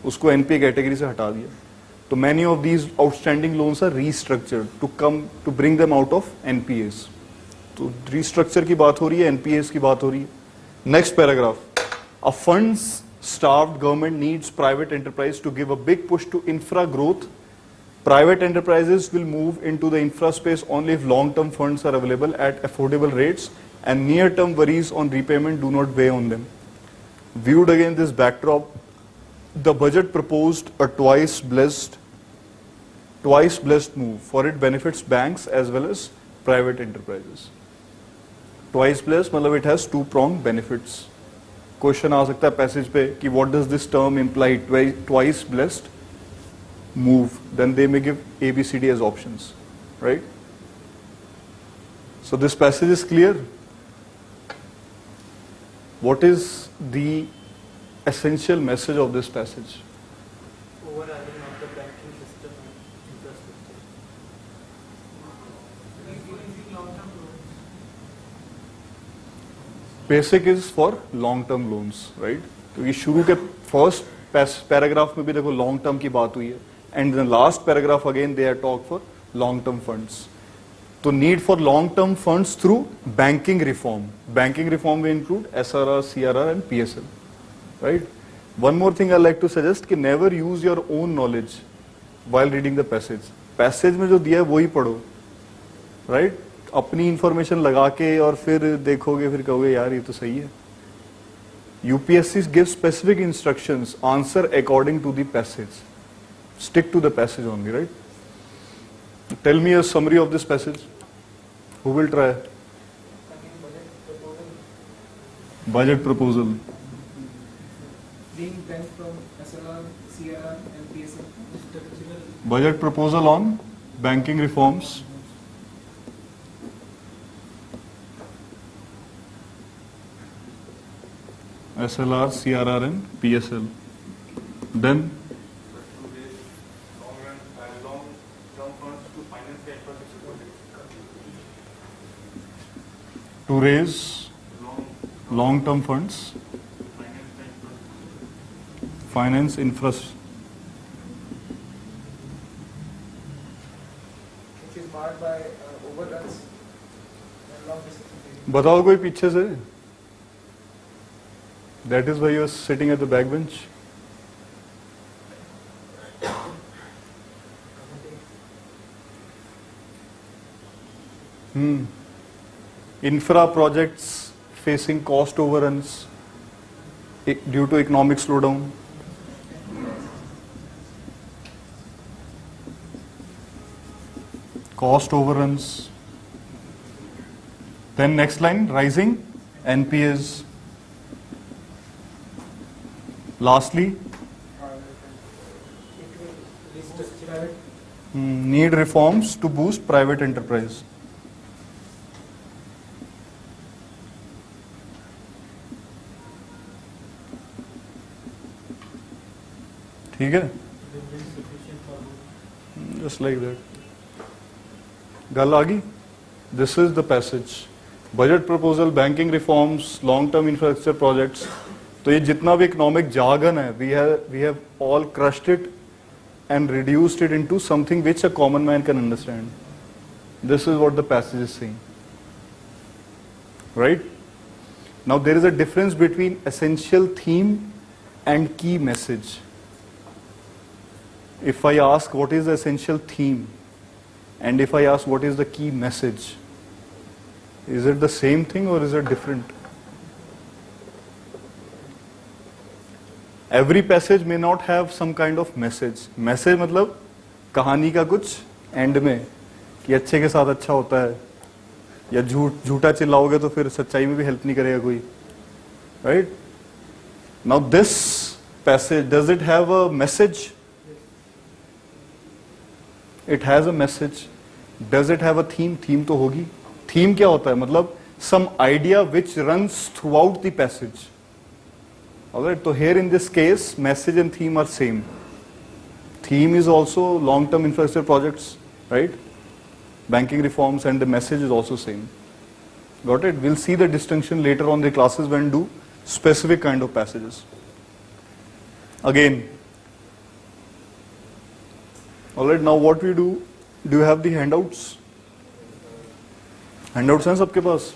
उसको NPA कैटेगरी से हटा दिया. तो many of these outstanding loans are restructured to bring them out of NPAs. तो restructure की बात हो रही है, NPAs की बात हो रही है. Next paragraph. A funds-starved government needs private enterprise to give a big push to infra growth. Private enterprises will move into the infra space only if long-term funds are available at affordable rates and near-term worries on repayment do not weigh on them. Viewed against this backdrop, the budget proposed a twice blessed move, for it benefits banks as well as private enterprises. Twice blessed मतलब it has two-pronged benefits. Question आ सकता है passage पे कि what does this term imply? Twice blessed move. Then they may give A, B, C, D as options, right? So this passage is clear. What is the essential message of this passage? Overhauling of the banking system and infrastructure. Basic is for long-term loans, right? क्योंकि शुरू के first paragraph में भी देखो long term की बात हुई है, and in the last paragraph again they are talk for long-term funds. तो need for long-term funds through banking reform. Banking reform will include SRR, CRR and PSL, right? One more thing I like to suggest कि never use your own knowledge while reading the passage. Passage में जो दिया है वही पढ़ो, right? अपनी information लगा के और फिर देखोगे, फिर कहोगे यार ये तो सही है. UPSC gives specific instructions. Answer according to the passage. Stick to the passage only, right? Tell me a summary of this passage. Who will try? Budget proposal. Being done from SLR, CRR and PSL. Budget proposal on banking reforms. SLR, CRR and PSL. Then long-term funds to finance the infrastructure projects. to raise long-term funds, finance infrastructure. Which is marked by overruns and long distance. बताओ कोई पीछे से. That is why you are sitting at the back bench. Infra projects facing cost overruns due to economic slowdown. Cost overruns. Then next line, rising NPAs. Lastly, need reforms to boost private enterprise. ठीक है? just like that. Gal aa gayi? This is the passage. Budget proposal, banking reforms, long-term infrastructure projects. तो ये जितना भी economic jargon है, we have all crushed it and reduced it into something which a common man can understand. This is what the passage is saying. Right? Now there is a difference between essential theme and key message. If I ask what is the essential theme and if I ask what is the key message, is it the same thing or is it different? Every passage may not have some kind of message. Message मतलब कहानी का कुछ and में कि अच्छे के साथ अच्छा होता है, या झूठा चिल्लाओगे तो फिर सच्चाई में भी हेल्प नहीं करेगा कोई. Right? Now this passage, does it have a message? It has a message. Does it have a theme? Theme तो होगी. Theme क्या होता है? मतलब some idea which runs throughout the passage. Alright, so here in this case, message and theme are same. Theme is also long-term infrastructure projects, right? Banking reforms, and the message is also same. Got it? We'll see the distinction later on the classes when do specific kind of passages. Again, alright, now what we do you have the handouts? Handouts हैं सबके पास?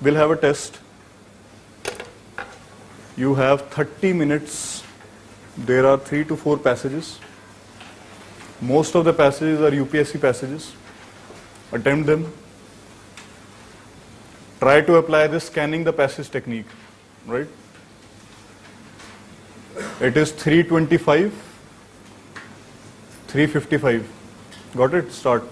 We'll have a test. You have 30 minutes. There are 3 to 4 passages. Most of the passages are UPSC passages. Attempt them. Try to apply this scanning the passage technique, right? It is 325, 355. Got it? Start.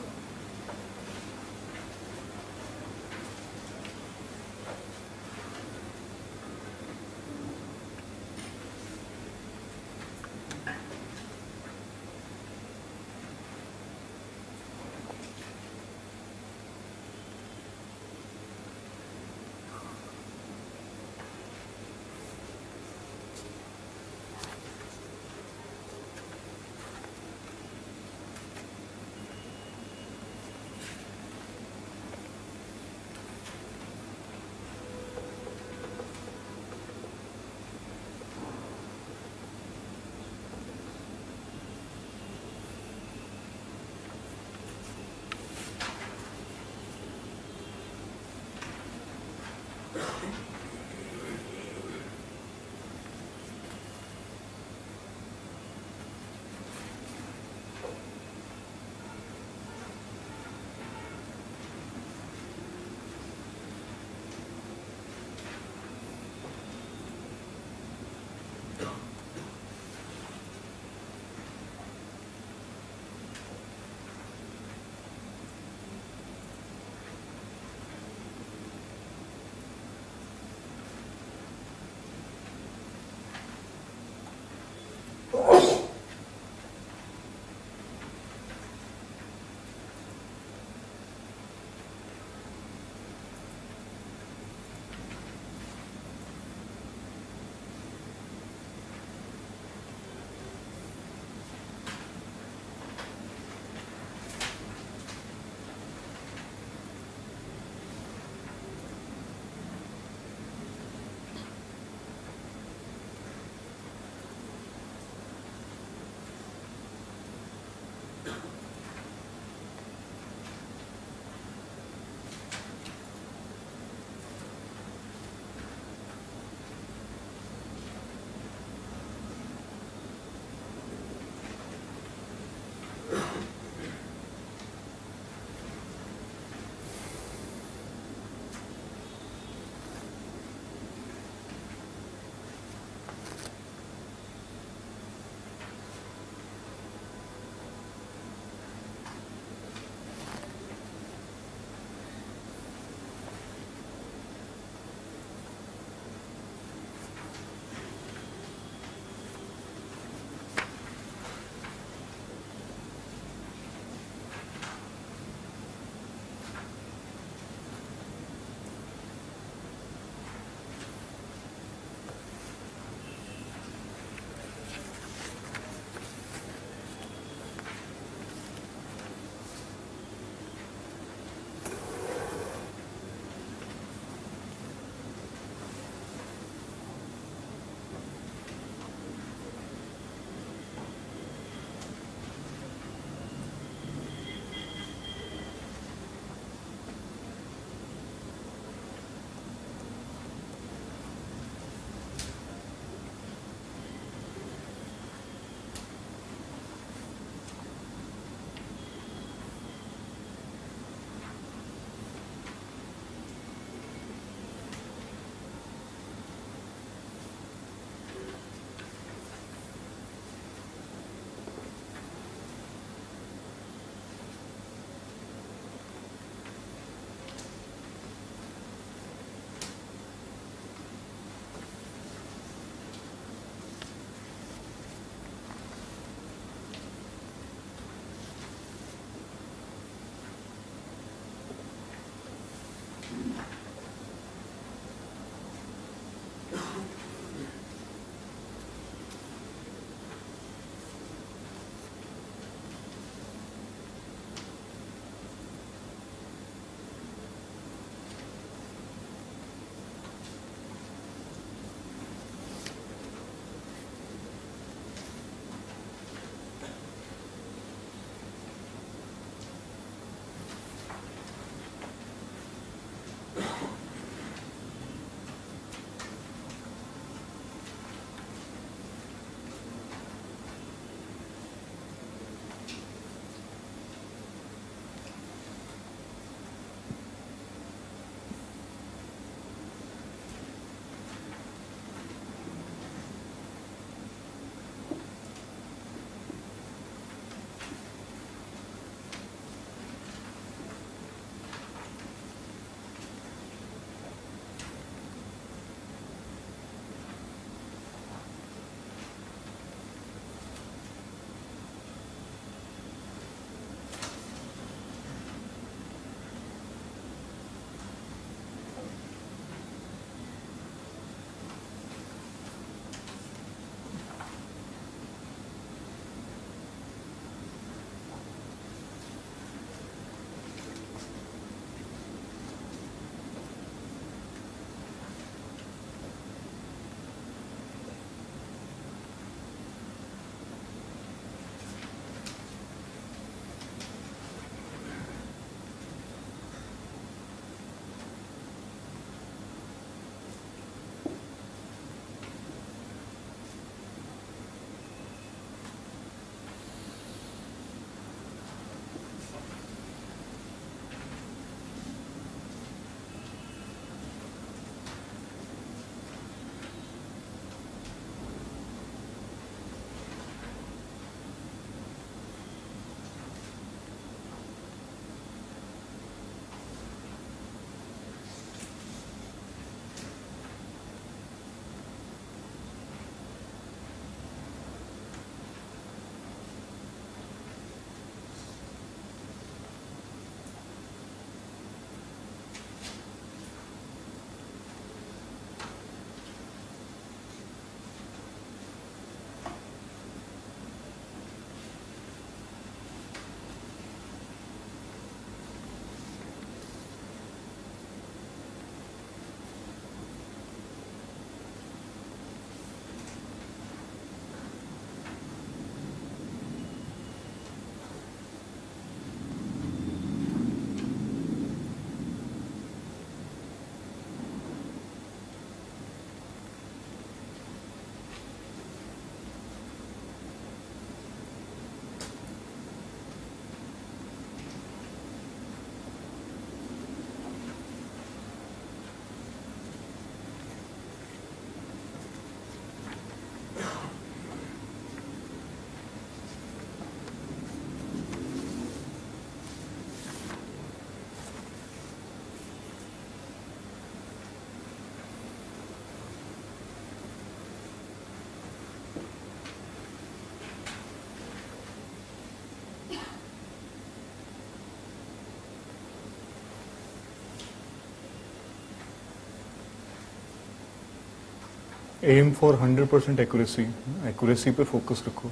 Aim for 100% accuracy, accuracy पे focus रखो.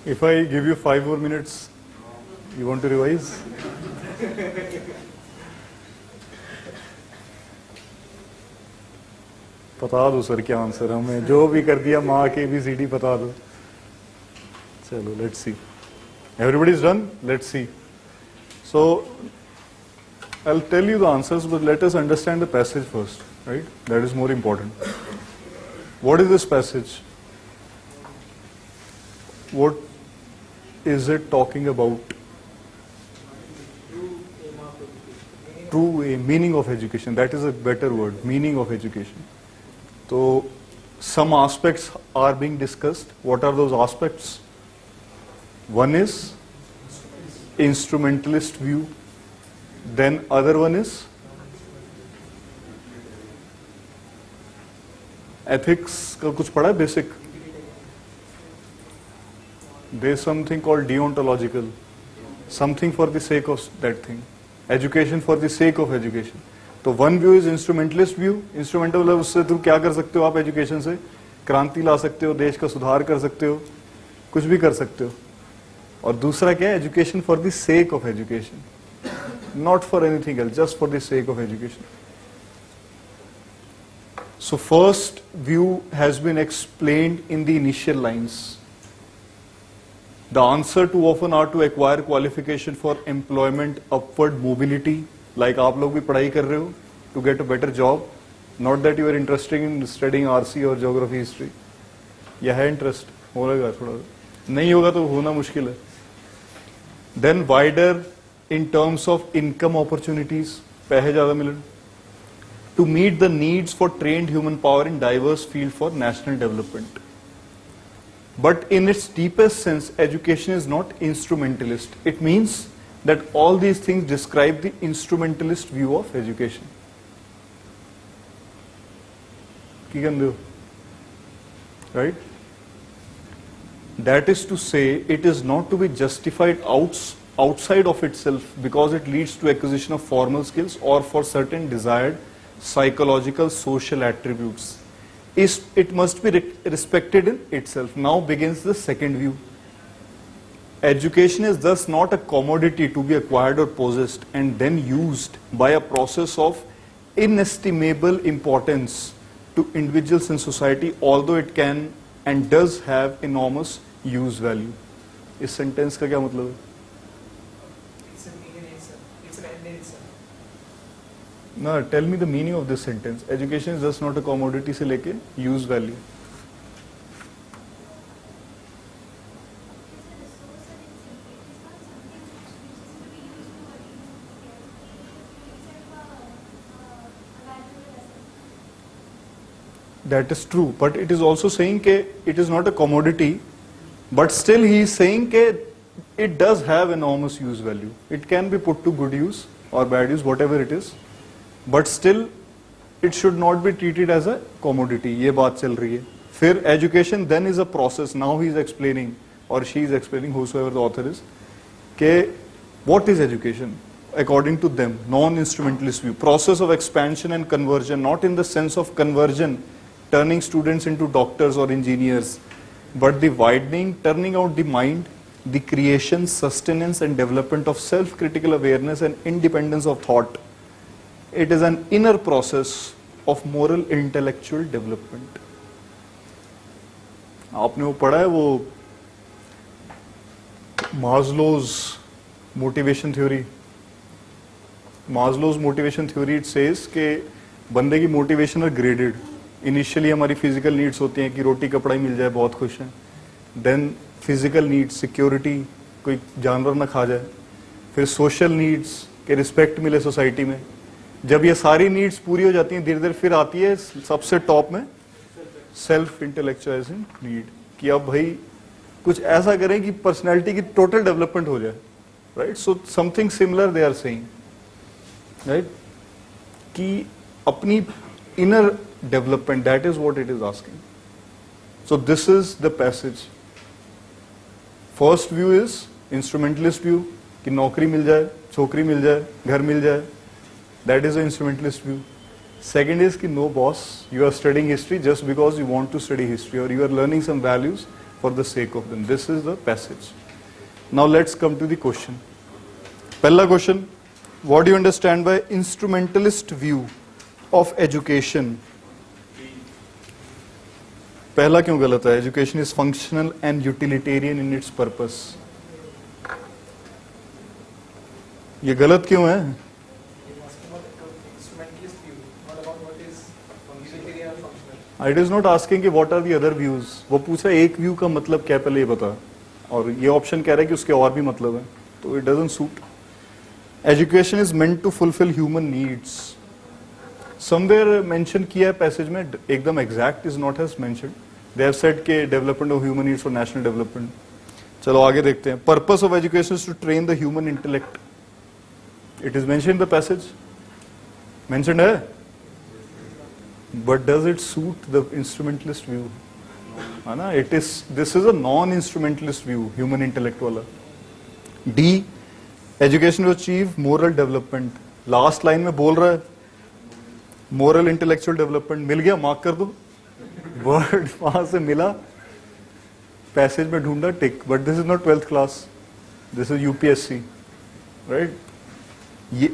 If I give you 5 more minutes, you want to revise? बता दो sir क्या answer है, हमें जो भी कर दिया माँ के ABCD बता दो. चलो, let's see. Everybody is done? Let's see. So, I'll tell you the answers, but let us understand the passage first, right? That is more important. What is this passage? What is it talking about? True aim, meaning of education. That is a better word, meaning of education. So, some aspects are being discussed. What are those aspects? One is instrumentalist view. Then other one is ethics. का कुछ पढ़ा है basic? There is something called deontological. Something for the sake of that thing. Education for the sake of education. तो one view is instrumentalist view. Instrumental मतलब उससे तुम क्या कर सकते हो आप education से? क्रांति ला सकते हो, देश का सुधार कर सकते हो, कुछ भी कर सकते हो. और दूसरा क्या है? Education for the sake of education. Not for anything else, just for the sake of education. So first view has been explained in the initial lines. The answer too often are to acquire qualification for employment, upward mobility, like आप लोग भी पढ़ाई कर रहे हो, to get a better job. Not that you are interested in studying RC or geography history. यह है interest, होगा थोड़ा, नहीं होगा तो होना मुश्किल है. Then wider in terms of income opportunities, पैसे ज़्यादा मिलन. To meet the needs for trained human power in diverse field for national development. But in its deepest sense, education is not instrumentalist. It means that all these things describe the instrumentalist view of education. Right? That is to say, it is not to be justified outside of itself because it leads to acquisition of formal skills or for certain desired psychological social attributes. It must be respected in itself. Now begins the second view. Education is thus not a commodity to be acquired or possessed and then used by a process of inestimable importance to individuals in society, although it can and does have enormous use value. इस sentence का क्या मतलब है? It's an end in itself. It's an end in itself. No, tell me the meaning of this sentence. Education is just not a commodity से लेके use value. That is true, but it is also saying that it is not a commodity But still he is saying that it does have enormous use value. It can be put to good use or bad use, whatever it is. But still it should not be treated as a commodity. ये बात चल रही है. फिर education then is a process. Now he is explaining or she is explaining, whosoever the author is, के what is education? According to them, non-instrumentalist view, process of expansion and conversion, not in the sense of conversion, turning students into doctors or engineers, but the widening, turning out the mind, the creation, sustenance and development of self-critical awareness and independence of thought. It is an inner process of moral intellectual development. आपने वो पढ़ा है वो Maslow's motivation theory? Maslow's motivation theory, it says कि बंदे की motivation are graded. Initially हमारी physical needs होती हैं कि रोटी कपड़ा ही मिल जाए बहुत खुश हैं. Then physical needs, security, कोई जानवर ना खा जाए. फिर social needs के respect मिले society में. जब ये सारी needs पूरी हो जाती हैं धीरे धीरे फिर आती है सबसे top में self intellectualizing need कि अब भाई कुछ ऐसा करें कि personality की total development हो जाए. Right? So something similar they are saying. Right? कि अपनी inner development, that is what it is asking. So this is the passage. First view is instrumentalist view कि नौकरी मिल जाए, छोकरी मिल जाए, घर मिल जाए. That is the instrumentalist view. Second is कि no boss, you are studying history just because you want to study history or you are learning some values for the sake of them. This is the passage. Now let's come to the question. पहला question, what do you understand by instrumentalist view of education? पहला क्यों गलत है? Education is functional and utilitarian in its purpose. ये गलत क्यों है? Instrumentalist view, not about what is utilitarian or functional. It is not asking कि what are the other views. वो पूछा एक view का मतलब क्या पहले ये बता. और ये option कह रहा है कि उसके और भी मतलब है. तो it doesn't suit. Education is meant to fulfill human needs. Somewhere mention किया है passage में, एकदम exact is not as mentioned. They have said कि development of human needs for national development. चलो आगे देखते हैं. Purpose of education is to train the human intellect. It is mentioned in the passage. Mentioned है? But does it suit the instrumentalist view? है ना? It is. This is a non-instrumentalist view, human intellect वाला. D. Education to achieve moral development. Last line में बोल रहा है moral intellectual development. मिल गया, mark कर दो. Word वहां से मिला, पैसेज में ढूंढा, टिक. But this is not 12th class. This is UPSC, right?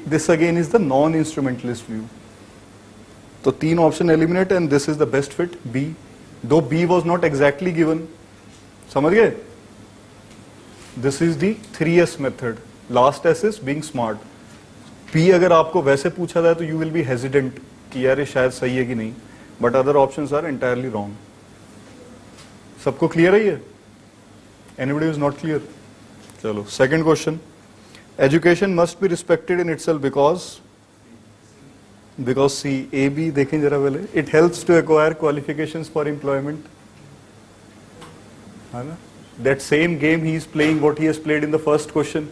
This again is the non-instrumentalist view. तो तीन option eliminate and this is the best fit. B. Though B was not exactly given. समझ गए? This is the 3S method. Last S is being smart. B अगर आपको वैसे पूछा जाए तो you will be hesitant कि यार ये शायद सही है कि नहीं. But other options are entirely wrong. सबको clear है ये? Anybody who is not clear? चलो, second question. Education must be respected in itself because C, A, B देखें जरा पहले. It helps to acquire qualifications for employment. है ना? That same game he is playing what he has played in the first question.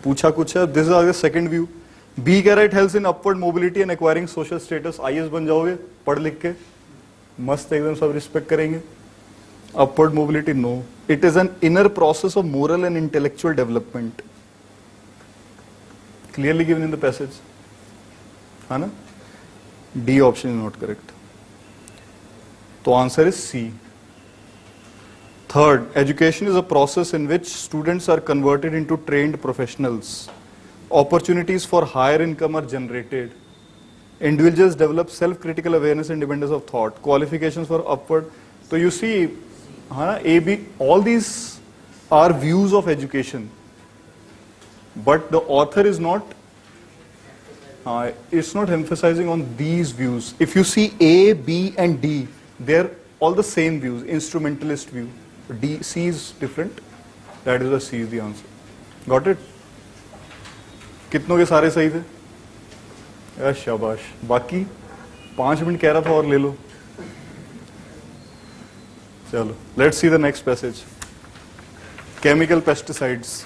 पूछा कुछ है. This is our second view. B कह रहा है it helps in upward mobility and acquiring social status. IS बन जाओगे पढ़ लिख के, मस्त एकदम सब रिस्पेक्ट करेंगे. Upward mobility no. It is an inner process of moral and intellectual development. Clearly given in the passage. है ना? D option is not correct. तो answer is C. Third, education is a process in which students are converted into trained professionals. Opportunities for higher income are generated. Individuals develop self-critical awareness and independence of thought. Qualifications for upward. So you see, A, B, all these are views of education. But the author is not, it's not emphasizing on these views. If you see A, B and D, they're all the same views, instrumentalist view. D, C is different. That is the C is the answer. Got it? कितनों के सारे सही थे? यार शाबाश. बाकी 5 minute कह रहा था और ले लो. चलो, let's see the next passage. chemical pesticides.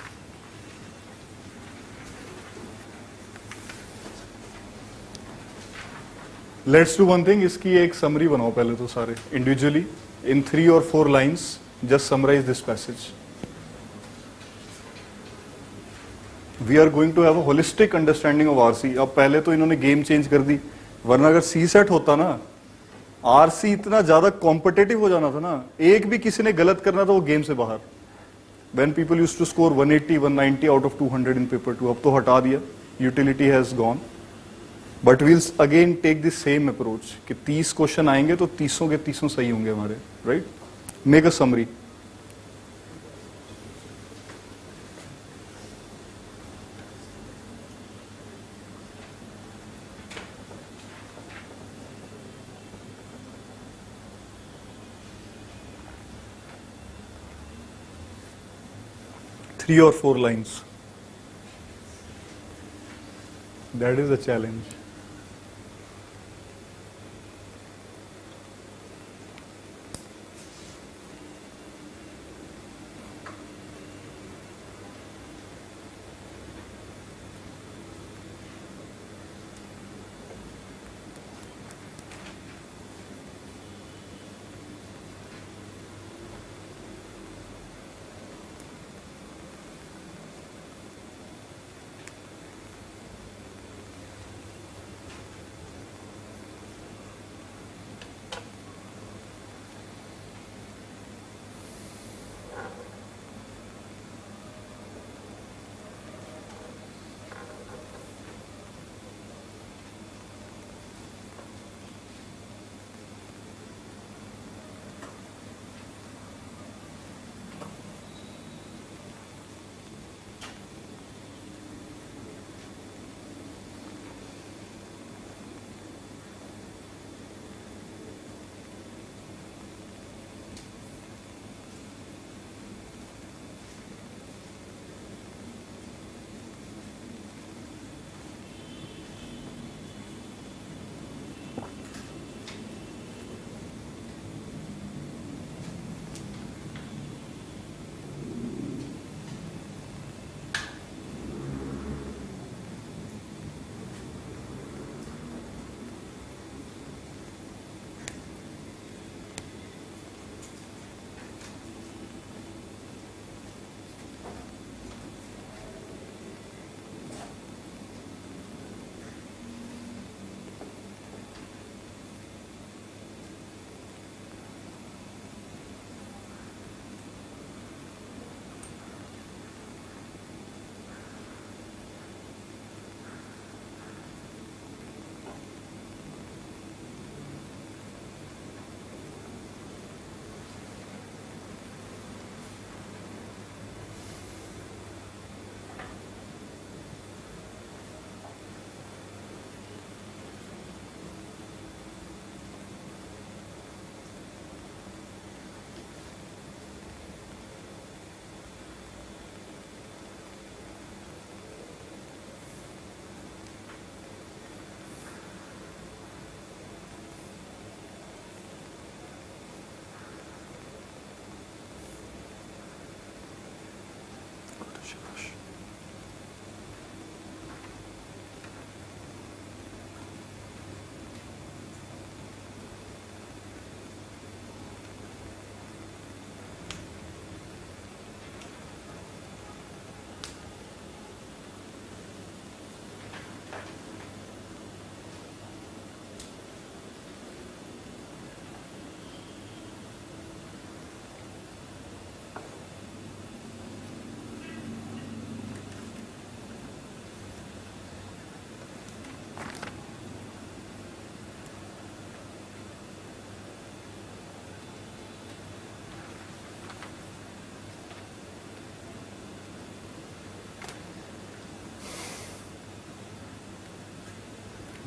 Let's do one thing, इसकी एक summary बनाओ पहले तो सारे individually in 3 or 4 lines. Just summarize this passage. We are going to have a holistic understanding of RC. अब पहले तो इन्होंने गेम चेंज कर दी, वरना अगर सी सेट होता ना, आरसी इतना ज्यादा कॉम्पिटेटिव हो जाना था ना, एक भी किसी ने गलत करना था वो गेम से बाहर. When people used to score 180, 190 out of 200 in paper 2, अब तो हटा दिया, utility has gone. But we'll again take the same approach कि 30 क्वेश्चन आएंगे तो 30 के 30 सही होंगे हमारे, right? Make a summary. Three or 4 lines. That is a challenge.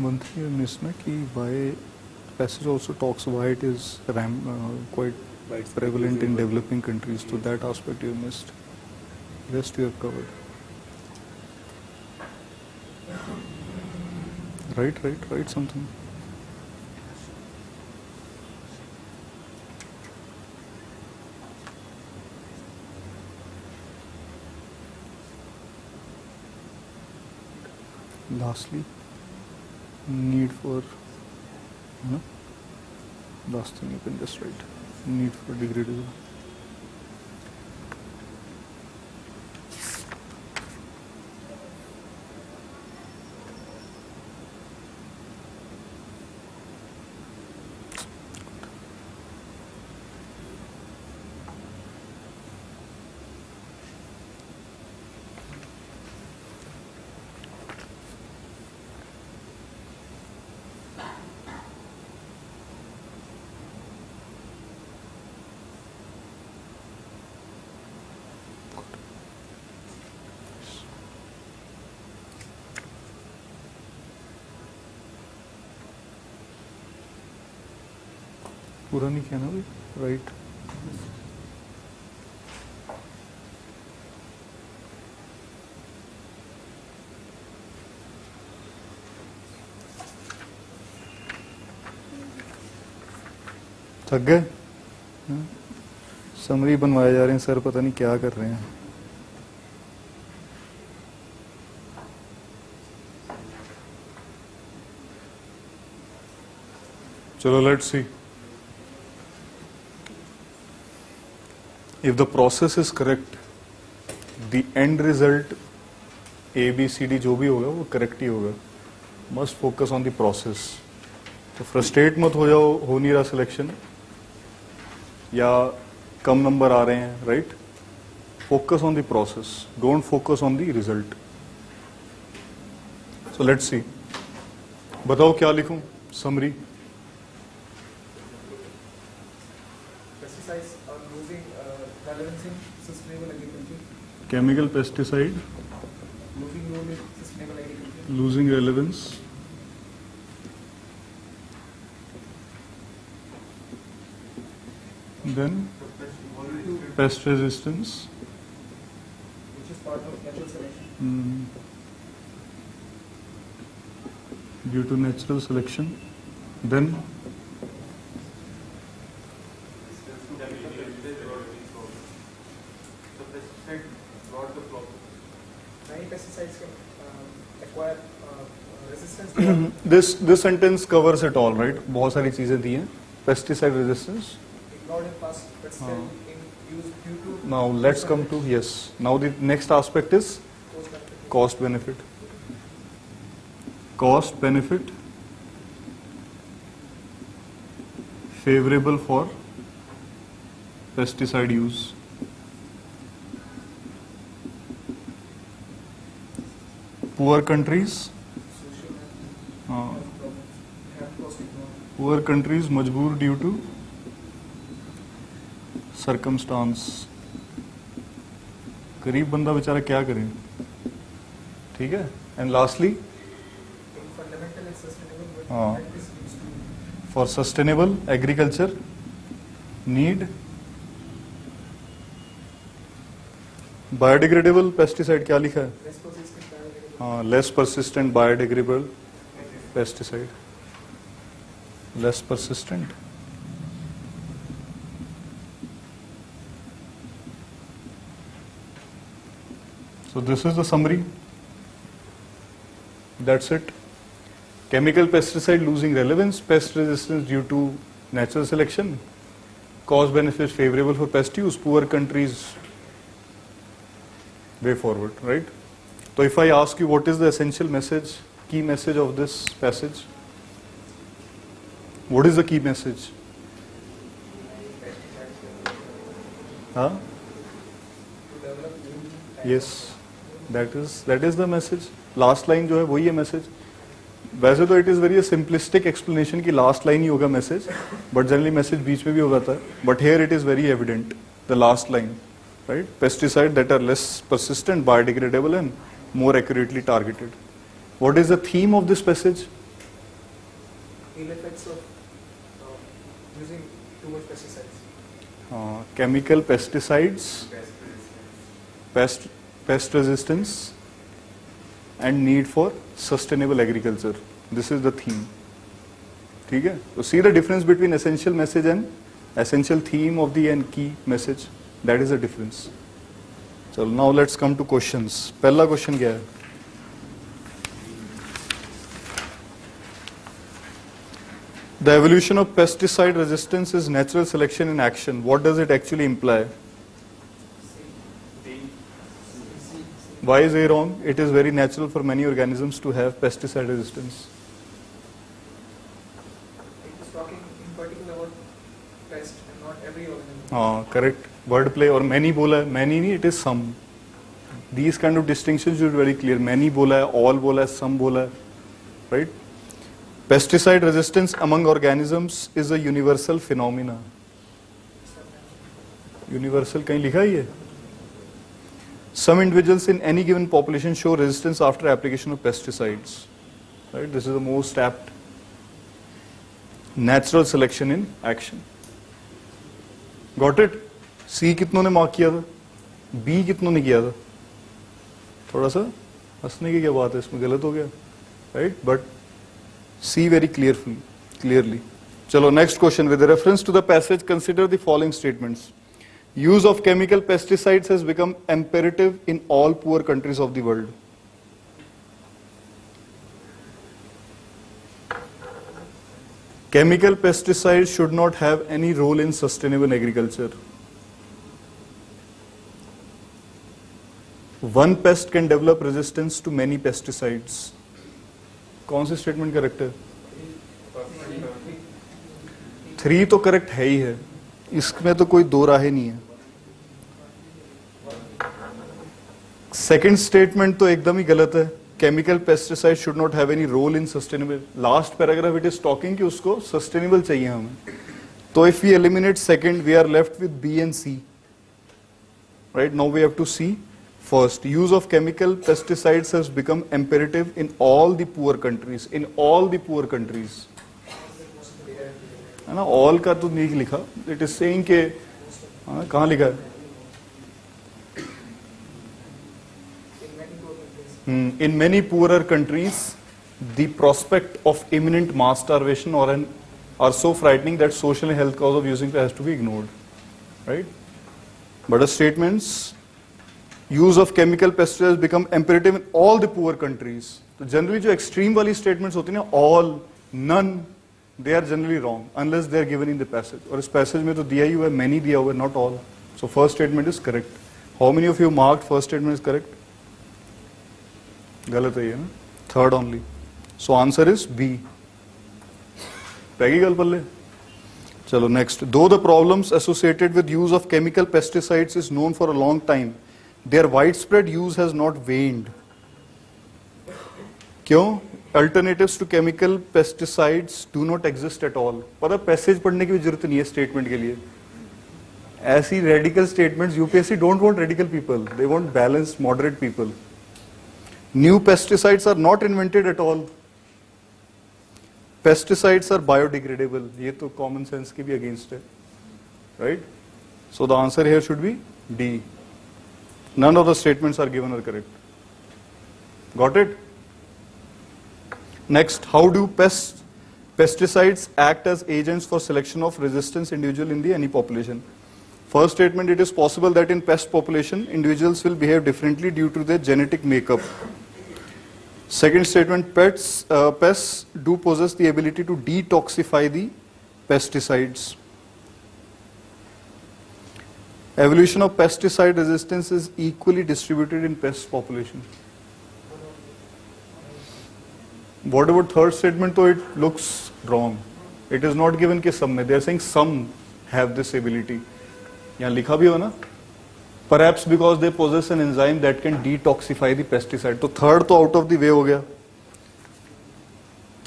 One thing you missed na कि why passage also talks why it is quite prevalent in developing countries. So that aspect you missed. Rest you have covered. Write something. lastly need for last thing you can just write need for degradable. पूरा नहीं किया ना भाई, right? थक गए? Summary बनवाए जा रहे हैं सर, पता नहीं क्या कर रहे हैं। चलो let's see. If the process is correct, the end result A, B, C, D जो भी होगा वो correct ही होगा। Must focus on the process. तो frustrate मत हो जाओ, हो नहीं रहा selection या कम नंबर आ रहे हैं, right? Focus on the process. Don't focus on the result. So let's see. बताओ क्या लिखूं? Summary. Pesticides are losing relevance in sustainable agriculture. Chemical pesticide Losing role in sustainable agriculture. losing relevance. Then pest resistance. Which is part of natural selection. Due to natural selection. Then Many pesticides can acquire resistance to this sentence covers it all, right? बहुत सारी चीजें दी हैं. Pesticide resistance. ignored in past, but still in use due to Now let's come to, yes. Now the next aspect is cost benefit. Cost benefit favorable for pesticide use. Poor countries, poor countries मजबूर due to circumstance. गरीब बंदा बेचारा क्या करे, ठीक है? And lastly, in fundamental and sustainable, but हाँ. that is used to for sustainable agriculture need biodegradable pesticide. क्या लिखा है? less persistent biodegradable. हाँ, less persistent biodegradable pesticide. Less persistent. So this is the summary. That's it. Chemical pesticide losing relevance, pest resistance due to natural selection, cost benefits favorable for pest use, poor countries way forward, right? So if I ask you what is the essential message, key message of this passage, what is the key message? Huh? To develop new Yes, that is the message. Last line जो है वही है message. वैसे तो it is very simplistic explanation कि last line ही होगा message, but generally message बीच में भी हो जाता है. But here it is very evident, the last line, right? Pesticide that are less persistent, biodegradable and more accurately targeted. What is the theme of this passage? ill effects of using too much pesticides. Chemical pesticides, pest resistance and need for sustainable agriculture. This is the theme. ठीक है? So see the difference between essential message and essential theme of the and key message. That is the difference. So now let's come to questions. पहला question क्या है? The evolution of pesticide resistance is natural selection in action. What does it actually imply? Why is A wrong? It is very natural for many organisms to have pesticide resistance. It is talking in particular about pest and not every organism. Correct. Wordplay or many bola hai. Many nahi, it is some. These kind of distinctions should be very clear. Many bola hai, all bola hai, some bola hai. Right? Pesticide resistance among organisms is a universal phenomena. Universal कहीं लिखा ही है? Some individuals in any given population show resistance after application of pesticides. Right? This is the most apt. Natural selection in action. Got it? C कितनों ने mark किया था? B कितनों ने किया था? थोड़ा सा हंसने की क्या बात है, इसमें गलत हो गया, right? But C very clearly. चलो next question. With reference to the passage, consider the following statements. Use of chemical pesticides has become imperative in all poor countries of the world. Chemical pesticides should not have any role in sustainable agriculture. One pest can develop resistance to many pesticides. कौन सी statement correct है? 3 तो correct है ही है, इसमें तो कोई दो राहें नहीं है. सेकंड स्टेटमेंट तो एकदम ही गलत है. Chemical pesticide should not have any role in sustainable. Last paragraph it is talking कि उसको सस्टेनेबल चाहिए हमें. तो if we eliminate second we are left with B and C. Right now we have to see first. Use of chemical pesticides has become imperative in all the poor countries. In all the poor countries. है ना? All का तो नहीं लिखा. It is saying के कहाँ लिखा है? In many poorer countries, the prospect of imminent mass starvation are so frightening that social and health cause of using it has to be ignored. Right? But the statements. Use of chemical pesticides has become imperative in all the poor countries. तो generally जो extreme वाली statements होती हैं ना, all, none, they are generally wrong unless they are given in the passage. और इस passage में तो दिया ही हुआ है, many दिया हुआ है, not all. So first statement is correct. How many of you marked first statement is correct? गलत है ये ना? Third only. So answer is B. पैगी गल पल्ले. चलो next. Though the problems associated with use of chemical pesticides is known for a long time, their widespread use has not waned. क्यों? Alternatives to chemical pesticides do not exist at all. पता passage पढ़ने की भी जरूरत नहीं है statement के लिए. ऐसी radical statements, UPSC don't want radical people, they want balanced moderate people. New pesticides are not invented at all. Pesticides are biodegradable. ये तो कॉमन सेंस की भी अगेंस्ट है, right? So the answer here should be D. None of the statements are given or correct. Got it? Next, how do pesticides act as agents for selection of resistance individual in any population? First statement, it is possible that in pest population, individuals will behave differently due to their genetic makeup. Second statement, pests do possess the ability to detoxify the pesticides. Evolution of pesticide resistance is equally distributed in pest population. What about third statement? So it looks wrong. It is not given कि some में. They are saying some have this ability. यहाँ लिखा भी हो ना? Perhaps because they possess an enzyme that can detoxify the pesticide. तो third तो out of the way हो गया.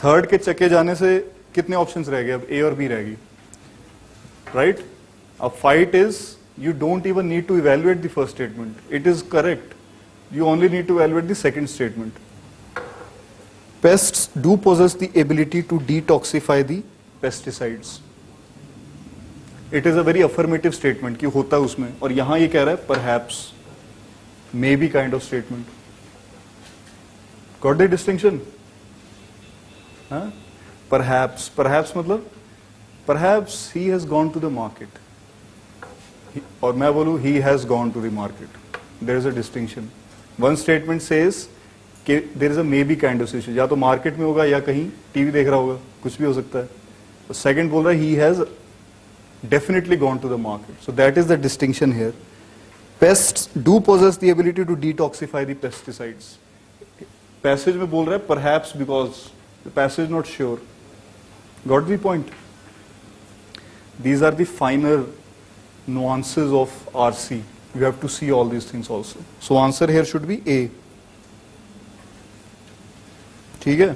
Third के चक्के जाने से कितने options रह गए? अब A और B रहेगी. Right? अब fight is you don't even need to evaluate the first statement. It is correct. You only need to evaluate the second statement. Pests do possess the ability to detoxify the pesticides. It is a very affirmative statement कि होता है उसमें. और यहाँ ये कह रहा है perhaps, maybe kind of statement. Got the distinction? हाँ? Perhaps मतलब perhaps he has gone to the market. और मैं बोलूँ he has gone to the market. There is a distinction. One statement says कि there is a maybe kind of situation. या तो market में होगा या कहीं टीवी देख रहा होगा, कुछ भी हो सकता है. सेकंड बोल रहा है he has definitely gone to the market. So that is the distinction here. Pests do possess the ability to detoxify the pesticides. Passage में बोल रहा है perhaps because the passage not sure. Got the point? These are the finer nuances of RC. You have to see all these things also. So answer here should be A. ठीक है?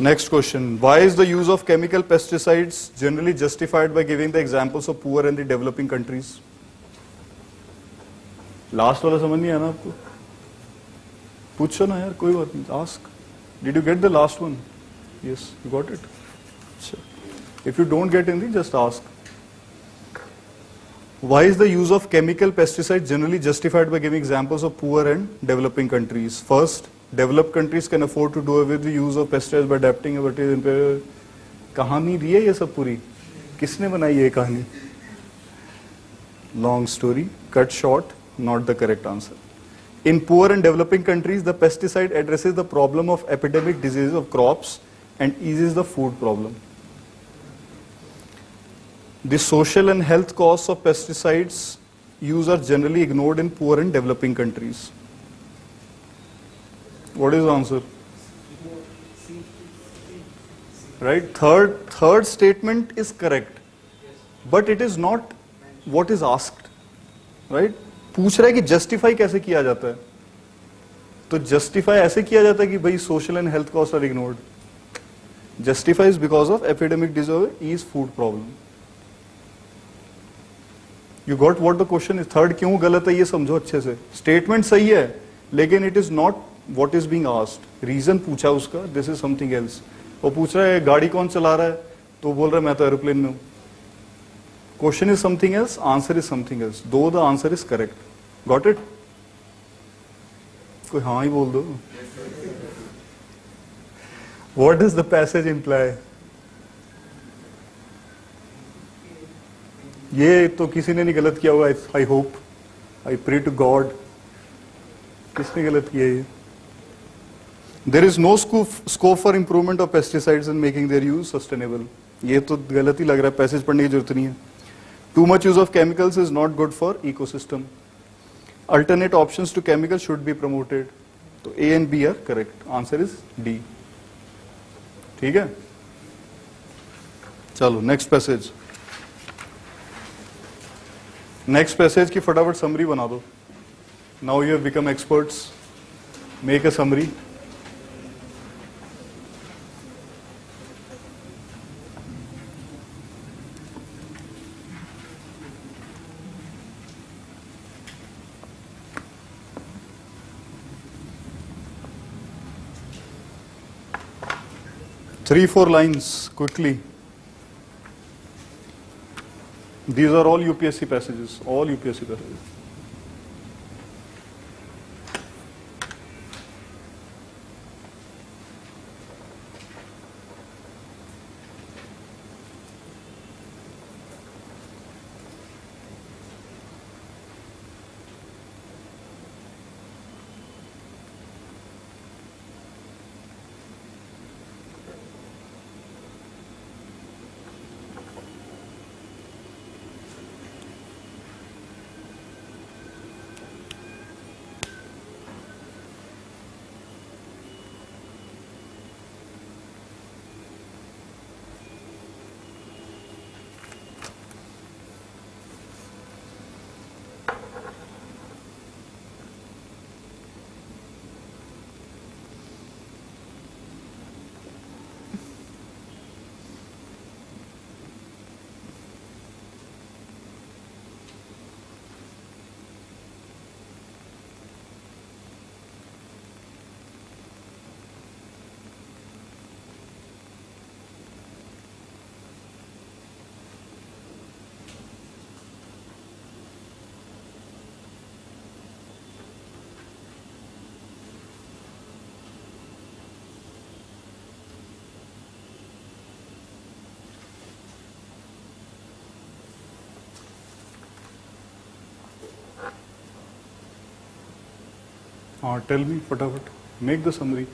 Next question. Why is the use of chemical pesticides generally justified by giving the examples of poor and the developing countries? Last वाला समझ नहीं आया ना आपको? पूछो ना यार, कोई बात नहीं. Ask. Did you get the last one? Yes, you got it. Sure. If you don't get anything, just ask. Why is the use of chemical pesticides generally justified by giving examples of poor and developing countries? First, developed countries can afford to do away with the use of pesticides by adapting a particular. कहानी दी है ये सब पूरी. किसने बनाई ये कहानी? Long story, cut short, not the correct answer. In poor and developing countries, the pesticide addresses the problem of epidemic diseases of crops and eases the food problem. The social and health costs of pesticides use are generally ignored in poor and developing countries. What is the answer? Right? Third statement is correct, but it is not what is asked. Right? पूछ रहा है कि justify कैसे किया जाता है, तो justify ऐसे किया जाता है कि भाई social and health cost are ignored. Justify is because of epidemic disease is food problem. You got what the question is. Third क्यों गलत है ये समझो अच्छे से. स्टेटमेंट सही है लेकिन it is not what is being asked. Reason पूछा उसका, दिस इज समथिंग एल्स. वो पूछ रहा है गाड़ी कौन चला रहा है, तो बोल रहा है मैं तो एरोप्लेन में हूं. Question is something else, answer is something else. Though the answer is correct. Got it? कोई हाँ ही बोल दो. What does the passage imply? ये तो किसी ने नहीं गलत किया होगा. I hope. I pray to God. किसने गलत किया ये? There is no scope for improvement of pesticides and making their use sustainable. ये तो गलत ही लग रहा है. पैसेज पढ़ने की जरूरत नहीं है. Too much use of chemicals is not good for ecosystem. Alternate options to chemicals should be promoted. So A and B are correct. Answer is D. ठीक है? चलो next passage. Next passage की फटाफट summary बना दो. Now you have become experts. Make a summary. Three, 4 lines quickly. These are all UPSC passages. All UPSC passages. हाँ tell me फटाफट. Make the summary.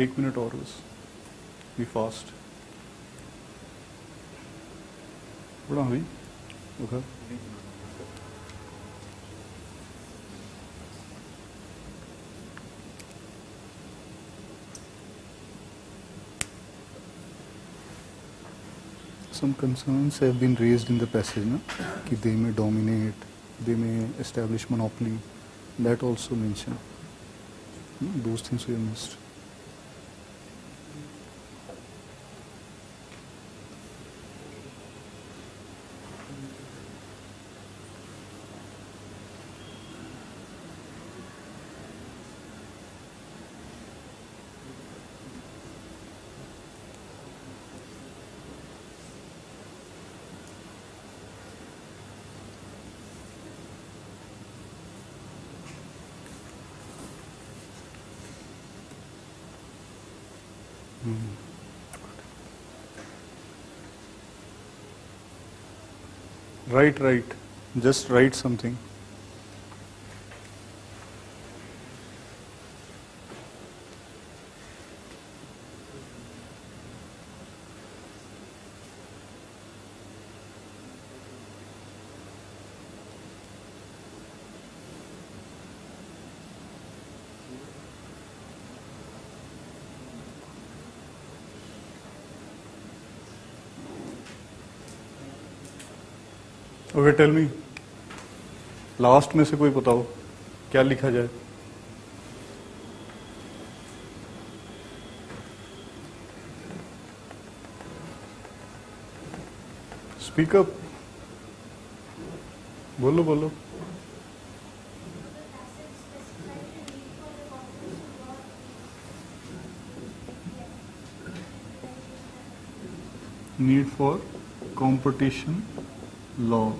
1 minute और बस. Be fast. Bada hurry. Okay. Some concerns have been raised in the passage, na? Ki they may dominate, they may establish monopoly. That also mentioned. Those things we have missed. Write. Just write something. Okay tell me, last में से कोई बताओ क्या लिखा जाए? Speak up, बोलो बोलो. Need for competition law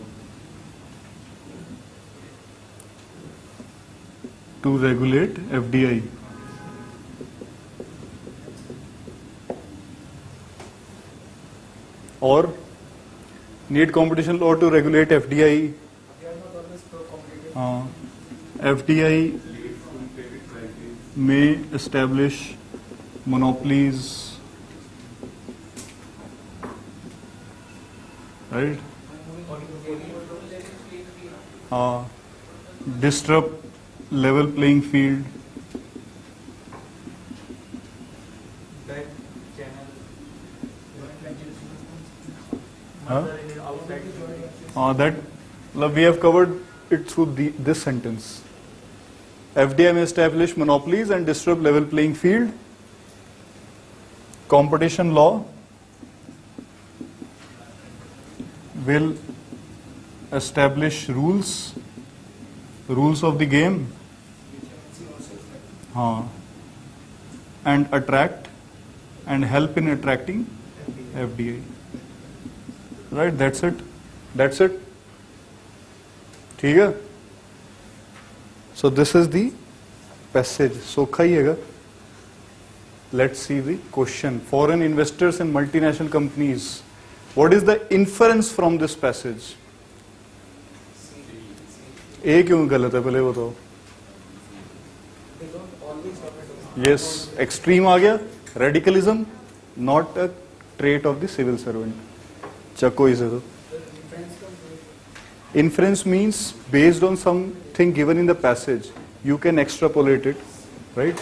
to regulate FDI. Or need competition law to regulate FDI. FDI may establish monopolies, right? Disrupt level playing field. That channel. That we have covered it through this sentence. FDI may establish monopolies and disrupt level playing field. Competition law will establish rules of the game, and attract and help in attracting FDI. Right, that's it. ठीक है? So this is the passage. सोखा ही हैगा. Let's see the question. Foreign investors and multinational companies. What is the inference from this passage? ए क्यों गलत है पहले बताओ. Yes, extreme आ गया. Radicalism, not a trait of the civil servant. चको इसे तो. Inference means based on something given in the passage, you can extrapolate it, right?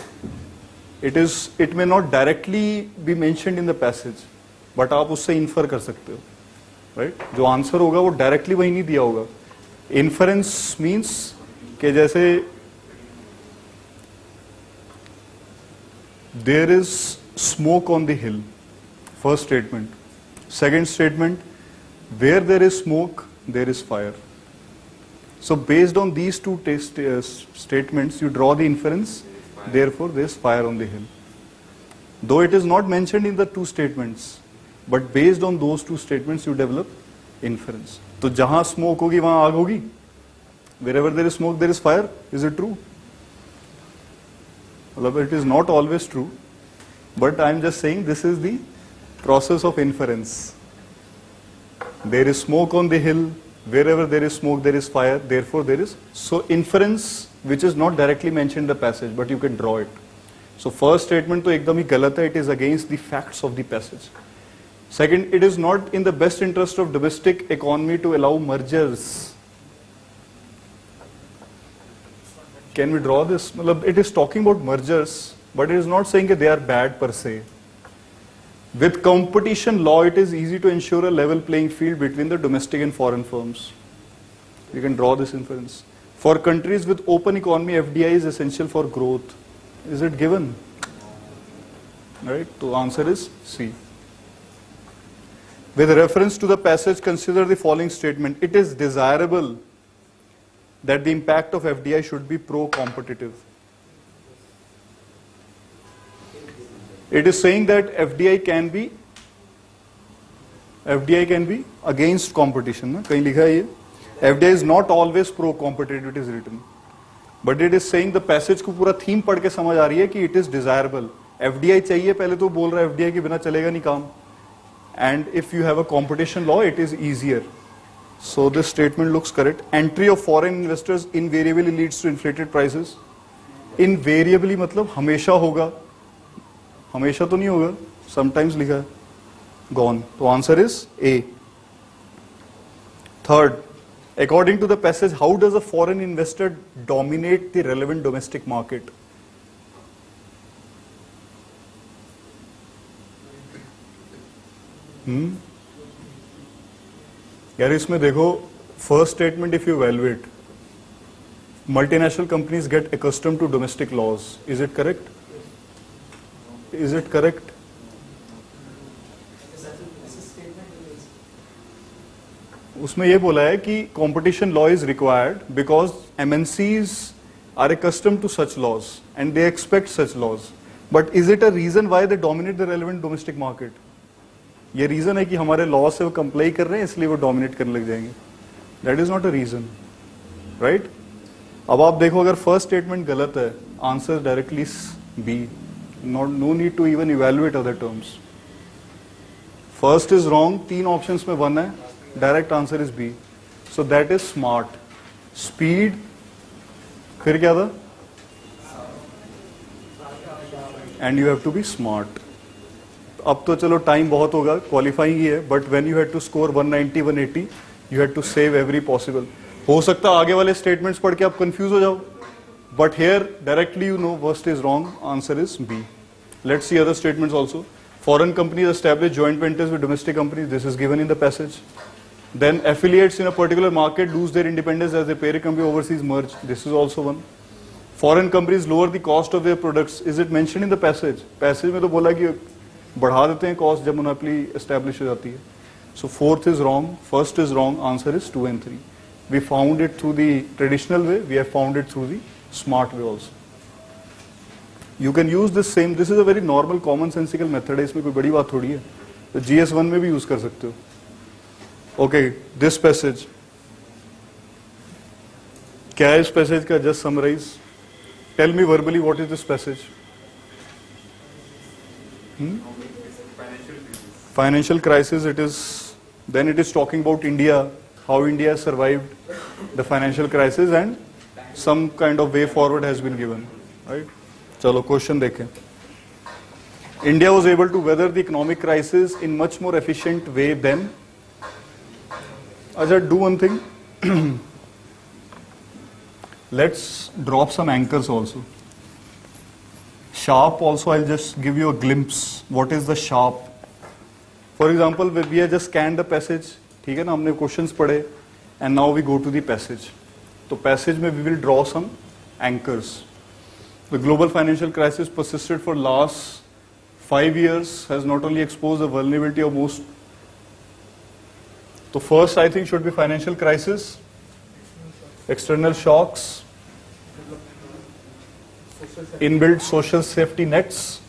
It may not directly be mentioned in the passage, but आप उससे infer कर सकते हो, right? जो answer होगा वो डायरेक्टली वही नहीं दिया होगा. Inference means कि जैसे there is smoke on the hill, first statement. Second statement, where there is smoke, there is fire. So based on these two statements, you draw the inference, therefore there is fire on the hill. Though it is not mentioned in the two statements, but based on those two statements, you develop inference. तो जहां smoke होगी वहां आग होगी. Wherever there is smoke, there is fire. Is it true? It is not always true, but I am just saying this is the process of inference. There is smoke on the hill. Wherever there is smoke, there is fire. Therefore, there is. So inference, which is not directly mentioned in the passage, but you can draw it. So first statement तो एकदम ही गलत है. It is against the facts of the passage. Second, it is not in the best interest of domestic economy to allow mergers. Can we draw this? मतलब it is talking about mergers, but it is not saying that they are bad per se. With competition law, it is easy to ensure a level playing field between the domestic and foreign firms. You can draw this inference. For countries with open economy, FDI is essential for growth. Is it given? Right? So answer is C. With reference to the passage, consider the following statement. It is desirable that the impact of FDI should be pro-competitive. It is saying that FDI can be against competition. ना? कहीं लिखा है ये. FDI is not always pro-competitive, it is written. But it is saying the passage को पूरा theme पढ़ के समझ आ रही है कि it is desirable. FDI चाहिए, पहले तो बोल रहा है FDI के बिना चलेगा नहीं काम. And if you have a competition law, it is easier. So this statement looks correct. Entry of foreign investors invariably leads to inflated prices. Invariably मतलब हमेशा होगा. हमेशा तो नहीं होगा. Sometimes लिखा है. Gone. तो answer is A. Third, according to the passage, how does a foreign investor dominate the relevant domestic market? यार इसमें देखो, first statement if you evaluate, multinational companies get accustomed to domestic laws. Is it correct? Is it correct? उसमें ये बोला है कि competition law is required because MNCs are accustomed to such laws and they expect such laws. But is it a reason why they dominate the relevant domestic market? ये reason है कि हमारे law से वो कंप्लाई कर रहे हैं इसलिए वो डोमिनेट करने लग जाएंगे. That is not a reason, right? अब आप देखो, अगर फर्स्ट स्टेटमेंट गलत है, answer directly B. No need to even evaluate other terms. First is wrong, 3 options में 1 है, direct answer is B. So that is smart. Speed, फिर क्या था? And you have to be smart. अब तो चलो टाइम बहुत होगा, क्वालिफाइंग ही है, but when you had to score 190 180 you had to save every possible. हो सकता है आगे वाले स्टेटमेंट्स पढ़ के आप कंफ्यूज हो जाओ, but here directly you know first is wrong, answer is B. Let's see other statements also. Foreign companies establish joint ventures with domestic companies, this is given in the passage. Then affiliates in a particular market lose their independence as the parent company overseas merge, this is also one. Foreign companies lower the cost of their products, is it mention in the passage? Passage में तो बोला कि बढ़ा देते हैं cost जब monopoly establish हो जाती है. So fourth is wrong, first is wrong, answer is 2 and 3. We found it through the traditional way, we have found it through the smart way also. You can use this same, this is a very normal common sensical method है, इसमें कोई बड़ी बात थोड़ी है. तो GS1 में भी यूज कर सकते हो. ओके, दिस पैसेज क्या है? इस पैसेज का just summarise. Tell me verbally what is this passage. Financial crisis, it is, then it is talking about India, how India has survived the financial crisis and some kind of way forward has been given, right? चलो question देखें. India was able to weather the economic crisis in much more efficient way than, अच्छा do one thing, let's drop some anchors also. Sharp also, I'll just give you a glimpse. What is the sharp? For example, we have just scanned the passage, ठीक है ना, हमने questions पढ़े, and now we go to the passage. तो passage में we will draw some anchors. The global financial crisis persisted for last 5 years, has not only exposed the vulnerability of most. So first I think should be financial crisis, external shocks, inbuilt social safety nets,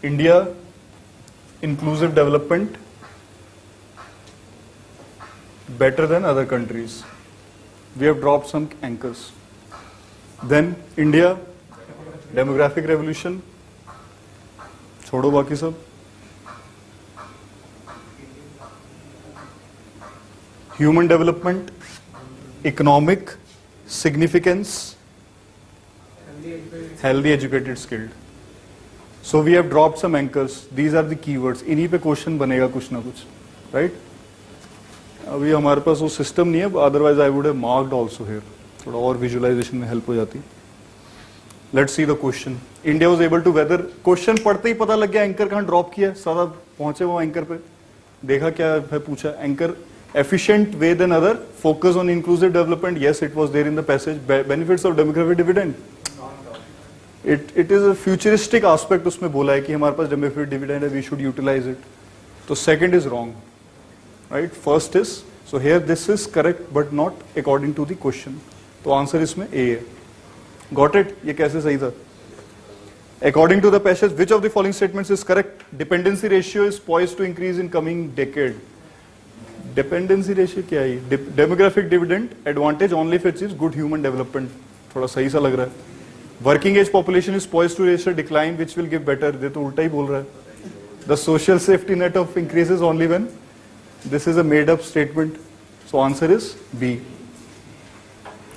India, inclusive development, better than other countries. We have dropped some anchors. Then India, demographic revolution, छोड़ो बाकी सब. Human development, economic significance, healthy, educated, skilled. So we have dropped some anchors. These are the keywords. इन्हीं पे question बनेगा कुछ ना कुछ, right? अभी हमारे पास वो सिस्टम नहीं है, otherwise I would have marked also here. थोड़ा और विजुअलाइजेशन में हेल्प हो जाती. Let's see the question. India was able to weather. Question पढ़ते ही पता लग गया एंकर कहाँ ड्रॉप किया. सारा पहुंचे वो एंकर पे, देखा क्या है पूछा. Anchor efficient way than other, focus on inclusive development. Yes, it was there in the passage. Benefits of demographic dividend. It is a futuristic aspect. उसमें बोला है कि हमारे पास demographic dividend है, we should utilize it. तो second is wrong, right? First is, so here this is correct but not according to the question. तो answer इसमें A है. Got it? ये कैसे सही था? According to the passage, which of the following statements is correct? Dependency ratio is poised to increase in coming decade. Dependency ratio क्या है? Demographic dividend advantage only if it is good human development. थोड़ा सही सा लग रहा है. Working age population is poised to ratio decline which will give better. ये तो उल्टा ही बोल रहा है. The social safety net of increases only when. This is a made up statement. So answer is B.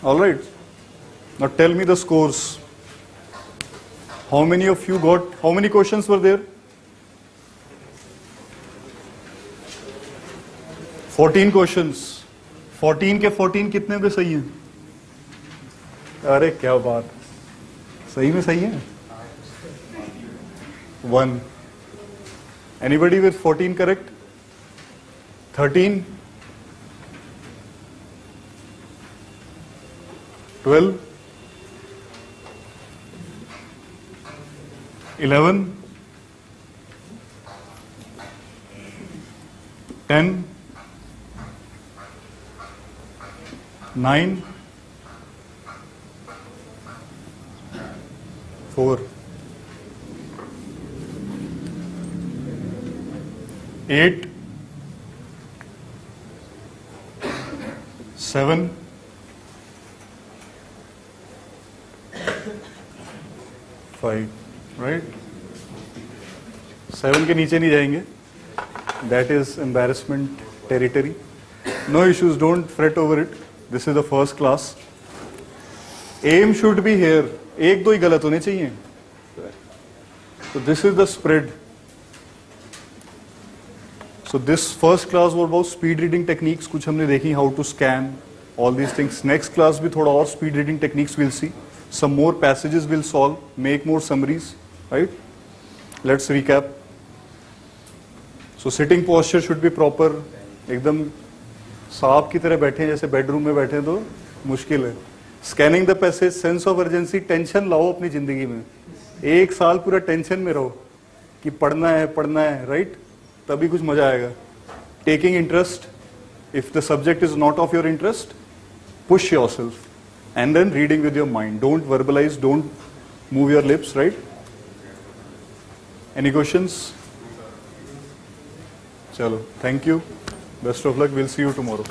Alright, now tell me the scores. How many of you got, how many questions were there? 14 questions. 14 के 14 कितने पे सही हैं? अरे क्या बात, सही में सही है. 1. Anybody with 14 correct? 13, 12, 11, 10, 9, 4, 8, 7, 5, राइट? 7 के नीचे नहीं जाएंगे. That is embarrassment territory. No issues, don't fret over it. This is the first class. Aim should be here. एक दो ही गलत होने चाहिए. So this is the spread. So this first class was about speed reading techniques. कुछ हमने देखी, how to scan, all these things. Next class भी थोड़ा और speed reading techniques we'll see. Some more passages we'll solve, make more summaries, right? Let's recap. So sitting posture should be proper. एकदम सांप की तरह बैठे हैं, जैसे बेडरूम में बैठे तो मुश्किल है. Scanning the passage, sense of urgency. Tension लाओ अपनी जिंदगी में. 1 साल पूरा टेंशन में रहो कि पढ़ना है, राइट? तभी कुछ मजा आएगा. Taking interest. If the subject is not of your interest, push yourself. And then reading with your mind. Don't verbalise, don't move your lips, right? Any questions? चलो, thank you. Best of luck. We'll see you tomorrow.